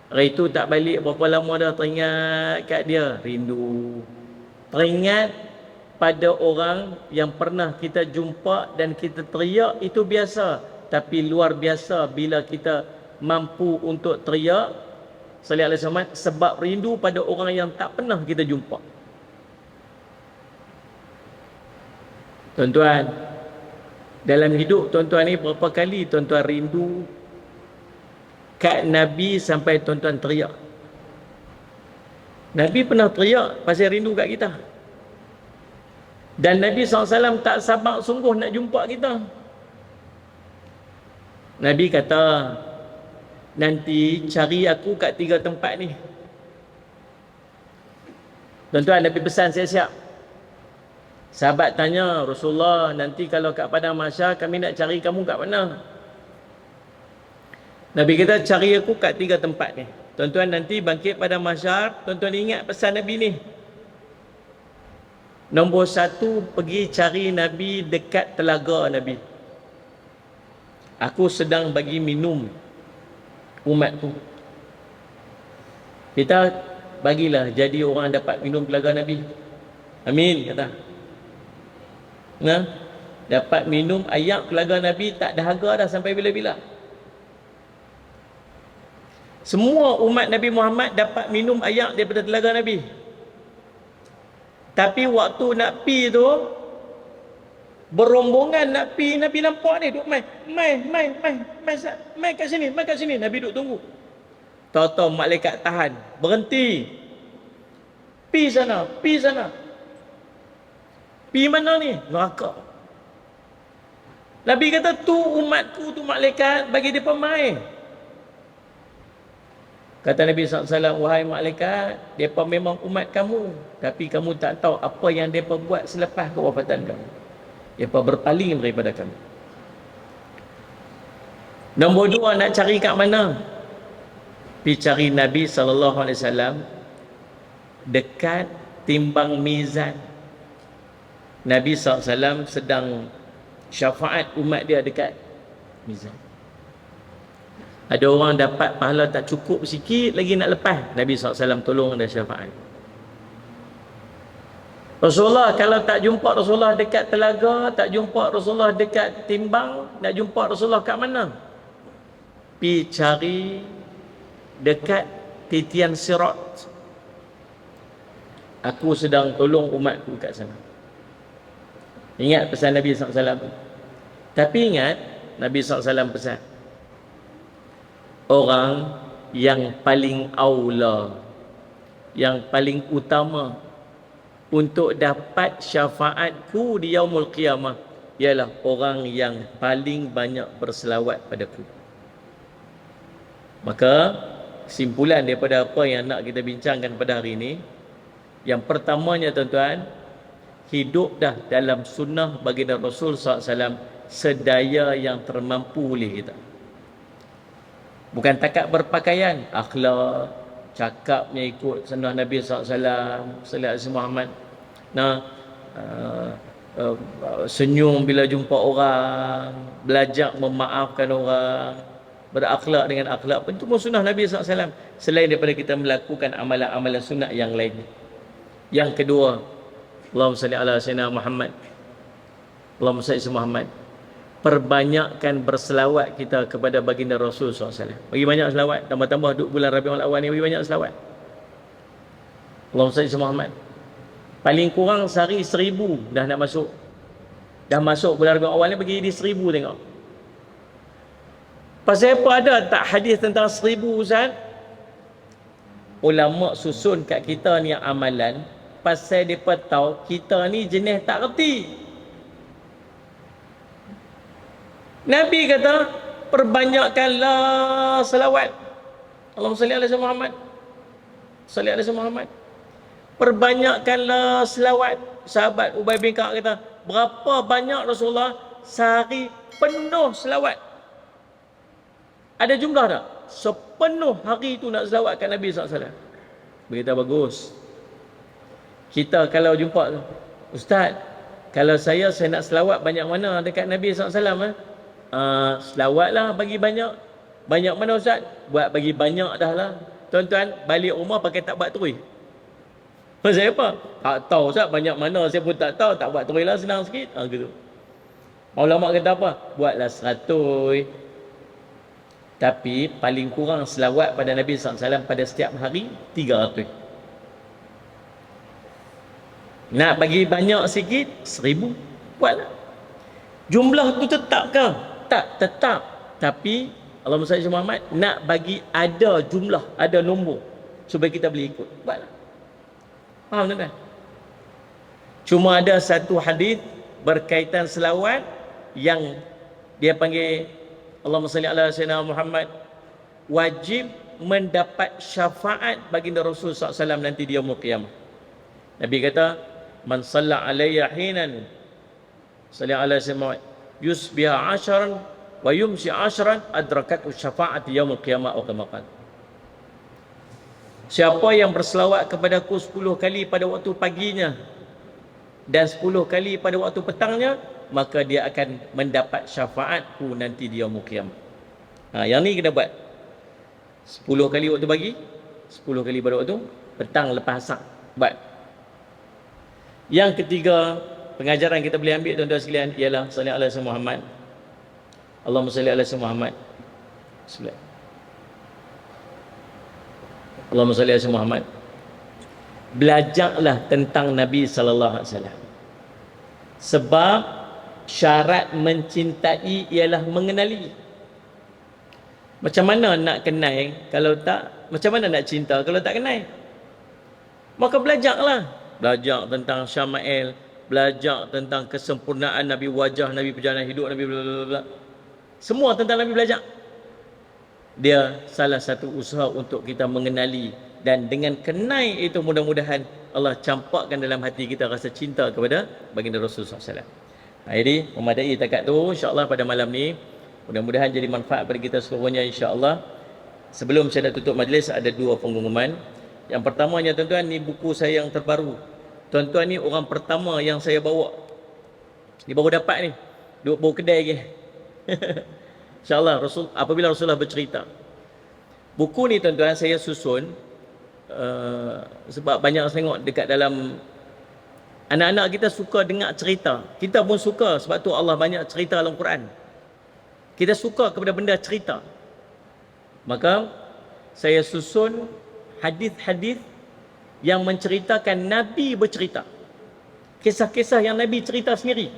Hari tu tak balik berapa lama dah, teringat kat dia. Rindu. Teringat pada orang yang pernah kita jumpa dan kita teriak itu biasa. Tapi luar biasa bila kita mampu untuk teriak sallallahu alaihi wasallam sebab rindu pada orang yang tak pernah kita jumpa. Tuan-tuan, dalam hidup tuan-tuan ni berapa kali tuan-tuan rindu kat Nabi sampai tuan-tuan teriak? Nabi pernah teriak pasal rindu kat kita. Dan Nabi SAW tak sabar sungguh nak jumpa kita. Nabi kata, nanti cari aku kat 3 tempat ni. Tuan-tuan, Nabi pesan siap-siap. Sahabat tanya, Rasulullah, nanti kalau kat Padang Mahsyar kami nak cari kamu kat mana? Nabi kata, cari aku kat 3 tempat ni. Tuan-tuan, nanti bangkit Padang Mahsyar, tuan-tuan ingat pesan Nabi ni. Nombor 1, pergi cari Nabi dekat telaga Nabi. Aku sedang bagi minum umatku. Kita bagilah jadi orang dapat minum telaga Nabi. Amin, kata. Nah, dapat minum air telaga Nabi tak dahaga dah sampai bila-bila. Semua umat Nabi Muhammad dapat minum air daripada telaga Nabi. Tapi waktu nak pi tu, berombongan nak pi, Nabi nampak ni duk mai kat sini, Nabi duk tunggu. Tahu-tahu malaikat tahan, berhenti. Pi sana. Pi mana ni? Neraka. Nabi kata, tu umatku, tu malaikat, bagi depa mai. Kata Nabi SAW, wahai malaikat, mereka memang umat kamu. Tapi kamu tak tahu apa yang mereka buat selepas kewafatan kamu. Mereka berpaling daripada kamu. Nombor 2, nak cari kat mana? Pergi cari Nabi SAW dekat timbang mizan. Nabi SAW sedang syafaat umat dia dekat mizan. Ada orang dapat pahala tak cukup sikit lagi nak lepas, Nabi SAW tolong dia syafaat. Rasulullah, kalau tak jumpa Rasulullah dekat telaga, tak jumpa Rasulullah dekat timbang, nak jumpa Rasulullah kat mana? Pi cari dekat titian sirat. Aku sedang tolong umatku kat sana. Ingat pesan Nabi SAW. Tapi ingat Nabi SAW pesan, orang yang paling aula, yang paling utama untuk dapat syafaatku di yaumul qiyamah ialah orang yang paling banyak berselawat padaku. Maka kesimpulan daripada apa yang nak kita bincangkan pada hari ini, yang pertamanya tuan-tuan, hidup dah dalam sunnah baginda Rasul SAW sedaya yang termampu oleh kita. Bukan takat berpakaian, akhlak, cakapnya ikut sunnah Nabi SAW, sallallahu alaihi Muhammad. Nah, senyum bila jumpa orang, belajar memaafkan orang, berakhlak dengan akhlak pun itu sunnah Nabi SAW. Selain daripada kita melakukan amalan-amalan sunnah yang lain. Yang kedua, Allahumma salli ala sayyidina Muhammad. Allahumma salli Muhammad. Perbanyakkan berselawat kita kepada baginda Rasul SAW. Bagi banyak selawat, tambah-tambah duduk bulan Rabiul Awal ni, bagi banyak selawat. Allahumma salli Muhammad. Paling kurang sehari 1000 dah nak masuk. Dah masuk bulan Rabiul Awal ni, bagi di 1000 tengok. Pasal apa ada tak hadis tentang 1000 Ustaz? Ulama susun kat kita ni amalan pasal mereka tahu kita ni jenis tak reti. Nabi kata, perbanyakkanlah selawat. Allahumma salli ala sayyidina Muhammad. Salli ala sayyidina Muhammad. Perbanyakkanlah selawat. Sahabat Ubay bin Ka'ab kata, berapa banyak Rasulullah sehari penuh selawat? Ada jumlah tak? Sepenuh hari tu nak selawat kat Nabi SAW. Berita bagus. Kita kalau jumpa, Ustaz, kalau saya nak selawat banyak mana dekat Nabi SAW? Selawatlah bagi banyak. Banyak mana Ustaz? Buat bagi banyak dah lah. Tuan-tuan, balik rumah pakai tak buat terus. Pasal apa? Tak tahu Ustaz, banyak mana saya pun tak tahu. Tak buat terus lah, senang sikit. Gitu. Ulama kata apa? Buatlah 100. Tapi paling kurang selawat pada Nabi SAW pada setiap hari 300. Nak bagi banyak sikit 1000. Buatlah. Jumlah tu tetap ke? Tak tetap. Tapi Allahumma salli ala Muhammad, nak bagi ada jumlah, ada nombor supaya kita boleh ikut. Buatlah. Faham tak? Cuma ada satu hadis berkaitan selawat yang dia panggil Allahumma salli ala sayyidina Muhammad, wajib mendapat syafaat baginda Rasul SAW nanti di yaumul qiyamah. Nabi kata, man shalla alayya hinan salli ala sayyidina Muhammad yusbiha 'ashran wa yumsi 'ashran adrakatu syafa'ati yaumul qiyamah atau kama qala. Siapa yang berselawat kepadaku 10 kali pada waktu paginya dan 10 kali pada waktu petangnya, maka dia akan mendapat syafaatku nanti di yaumul qiyamah. Yang ni kena buat 10 kali waktu pagi, 10 kali pada waktu petang lepas asar. Buat. Yang ketiga, pengajaran kita boleh ambil tuan-tuan sekalian ialah salli ala sayyidina Muhammad. Allahumma salli ala sayyidina Muhammad. Allahumma salli ala sayyidina Muhammad. Belajarlah tentang Nabi sallallahu alaihi wasallam. Sebab syarat mencintai ialah mengenali. Macam mana nak kenal kalau tak, macam mana nak cinta kalau tak kenal? Maka belajarlah. Belajar tentang Syama'il, belajar tentang kesempurnaan Nabi, wajah Nabi, perjalanan hidup Nabi, bla bla bla. Semua tentang Nabi belajar. Dia salah satu usaha untuk kita mengenali, dan dengan kenal itu mudah-mudahan Allah campakkan dalam hati kita rasa cinta kepada baginda Rasulullah SAW. Jadi memadai takat tu insya-Allah pada malam ni. Mudah-mudahan jadi manfaat bagi kita seluruhnya insya-Allah. Sebelum saya nak tutup majlis, ada 2 pengumuman. Yang pertamanya tuan-tuan, ni buku saya yang terbaru. Tuan-tuan ni orang pertama yang saya bawa. Ni baru dapat ni. Duduk bawa kedai lagi. InsyaAllah apabila Rasulullah bercerita. Buku ni tuan-tuan saya susun sebab banyak saya tengok dekat dalam anak-anak kita suka dengar cerita. Kita pun suka, sebab tu Allah banyak cerita dalam Quran. Kita suka kepada benda cerita. Maka saya susun hadis-hadis yang menceritakan Nabi bercerita. Kisah-kisah yang Nabi cerita sendiri.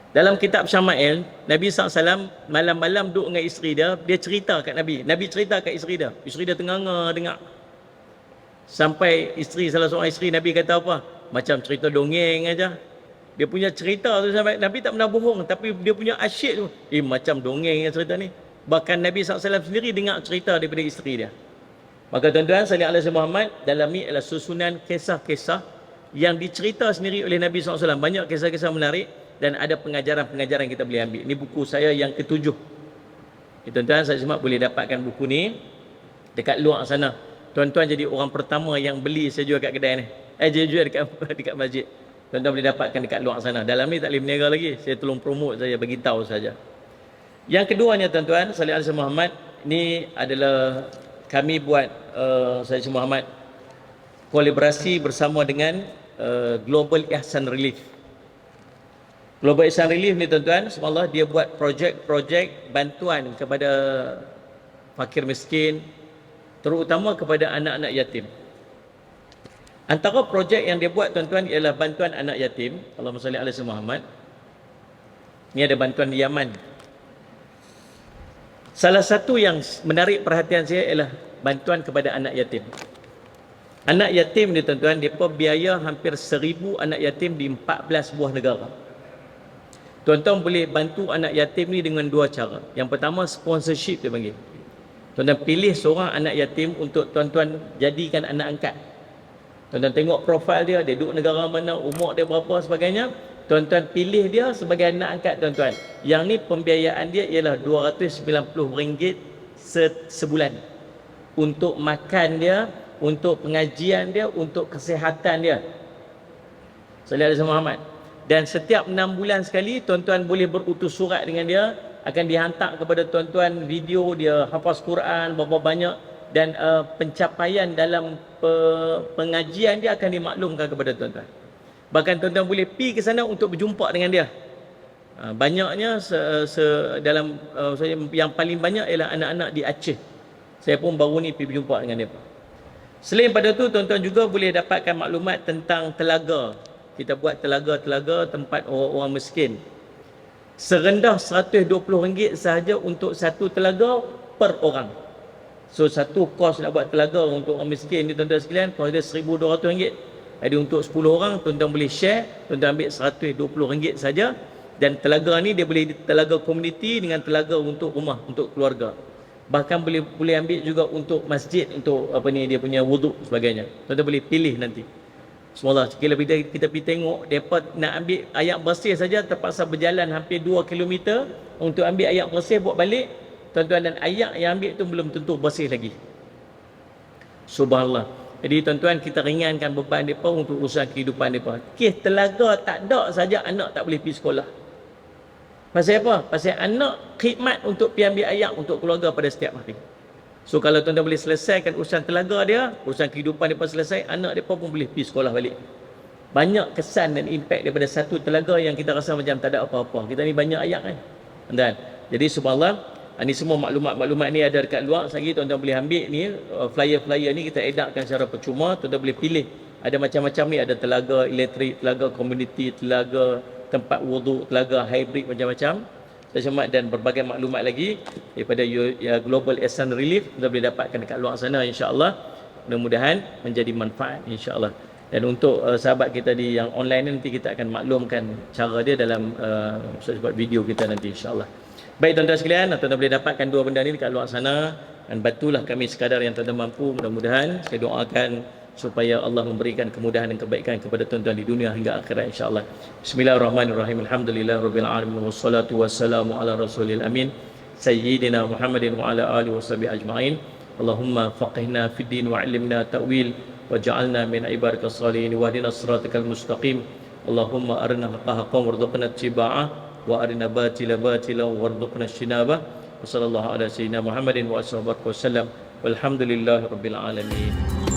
Dalam kitab Syama'il, Nabi SAW malam-malam duduk dengan isteri dia, dia cerita kat Nabi. Nabi cerita kat isteri dia. Isteri dia tengah dengar. Sampai isteri, salah seorang isteri, Nabi kata apa? Macam cerita dongeng aja. Dia punya cerita tu sampai Nabi tak pernah bohong, tapi dia punya asyik tu, macam dongeng yang cerita ni. Bahkan Nabi SAW sendiri dengar cerita daripada isteri dia. Maka tuan-tuan, salli ala sayyidina Muhammad, dalam ni adalah susunan kisah-kisah yang dicerita sendiri oleh Nabi SAW. Banyak kisah-kisah menarik dan ada pengajaran-pengajaran kita boleh ambil. Ini buku saya yang ke-7. Tuan-tuan, saya semua boleh dapatkan buku ni dekat luar sana. Tuan-tuan jadi orang pertama yang beli saya jual kat kedai ni. Jual dekat masjid. Tuan-tuan boleh dapatkan dekat luar sana. Dalam ni tak boleh berniaga lagi. Saya tolong promote saja, bagi tahu saja. Yang keduanya tuan-tuan, salli ala sayyidina Muhammad, ni adalah kami buat Sayyid Muhammad kolaborasi bersama dengan Global Ihsan Relief. Global Ihsan Relief ni tuan-tuan, subhanallah, dia buat projek-projek bantuan kepada fakir miskin, terutama kepada anak-anak yatim. Antara projek yang dia buat tuan-tuan ialah bantuan anak yatim. Allahumma salli ala sayyidina Muhammad. Ni ada bantuan di Yaman. Salah satu yang menarik perhatian saya ialah bantuan kepada anak yatim. Anak yatim ni tuan-tuan, mereka biaya hampir 1000 anak yatim di 14 buah negara. Tuan-tuan boleh bantu anak yatim ni dengan dua cara. Yang pertama, sponsorship dia panggil. Tuan-tuan pilih seorang anak yatim untuk tuan-tuan jadikan anak angkat. Tuan-tuan tengok profil dia, dia duduk negara mana, umur dia berapa sebagainya. Tuan-tuan pilih dia sebagai anak angkat tuan-tuan. Yang ni pembiayaan dia ialah RM290 sebulan. Untuk makan dia, untuk pengajian dia, untuk kesihatan dia. Sallallahu alaihi Muhammad. Dan setiap 6 bulan sekali, tuan-tuan boleh berutus surat dengan dia. Akan dihantar kepada tuan-tuan video dia hafaz Quran berapa banyak. Dan pencapaian dalam pengajian dia akan dimaklumkan kepada tuan-tuan. Bahkan tuan-tuan boleh pergi ke sana untuk berjumpa dengan dia. Banyaknya dalam yang paling banyak ialah anak-anak di Aceh. Saya pun baru ni pergi berjumpa dengan dia. Selain pada tu, tuan-tuan juga boleh dapatkan maklumat tentang telaga. Kita buat telaga-telaga tempat orang-orang miskin. Serendah RM120 sahaja untuk satu telaga per orang. So satu kos nak buat telaga untuk orang miskin ni tuan-tuan sekalian, kos dia RM1,200. Jadi untuk 10 orang tuan-tuan boleh share, tuan-tuan ambil RM120 saja. Dan telaga ni dia boleh telaga komuniti dengan telaga untuk rumah, untuk keluarga. Bahkan boleh ambil juga untuk masjid, untuk apa ni dia punya wuduk sebagainya. Tuan-tuan boleh pilih nanti. Semoga kita pergi tengok, depa nak ambil air bersih saja terpaksa berjalan hampir 2 km untuk ambil air bersih buat balik. Tuan-tuan, dan air yang ambil tu belum tentu bersih lagi. Subhanallah. Jadi tuan-tuan, kita ringankan beban mereka untuk urusan kehidupan mereka. Kes telaga tak ada saja anak tak boleh pergi sekolah. Pasal apa? Pasal anak khidmat untuk pergi ambil air untuk keluarga pada setiap hari. So kalau tuan-tuan boleh selesaikan urusan telaga dia, urusan kehidupan mereka selesai, anak mereka pun boleh pergi sekolah balik. Banyak kesan dan impak daripada satu telaga yang kita rasa macam tak ada apa-apa. Kita ni banyak ayat kan. Dan jadi subhanallah, ini semua maklumat-maklumat ni ada dekat luar. Lagi tuan-tuan boleh ambil ni, flyer-flyer ni kita edarkan secara percuma. Tuan-tuan boleh pilih. Ada macam-macam ni, ada telaga elektrik, telaga komuniti, telaga tempat wuduk, telaga hybrid, macam-macam. Dan berbagai maklumat lagi daripada Global Ehsan Relief. Tuan-tuan boleh dapatkan dekat luar sana, insya-Allah. Mudah-mudahan menjadi manfaat, insya-Allah. Dan untuk sahabat kita di yang online ni, nanti kita akan maklumkan cara dia dalam buat video kita nanti, insya-Allah. Baik tuan-tuan sekalian, tuan-tuan boleh dapatkan dua benda ni dekat luar sana. Dan bantulah kami sekadar yang tuan-tuan mampu. Mudah-mudahan saya doakan supaya Allah memberikan kemudahan dan kebaikan kepada tuan-tuan di dunia hingga akhirat, insya-Allah. Bismillahirrahmanirrahim. Alhamdulillah rabbil alamin wassalatu wassalamu ala rasulil amin sayyidina Muhammadin wa ala alihi washabihi ajmain. Allahumma faqihna fid din wa 'allimna ta'wil waj'alna min ibadikas salihin wahdina siratal mustaqim. Allahumma arina haqqan haqqan warzuqna ittiba'ah wa arina batila batila warzuqna ijtinabah. Wa sallallahu ala sayyidina Muhammadin wa ashabihi wasallam. Walhamdulillahirabbil alamin.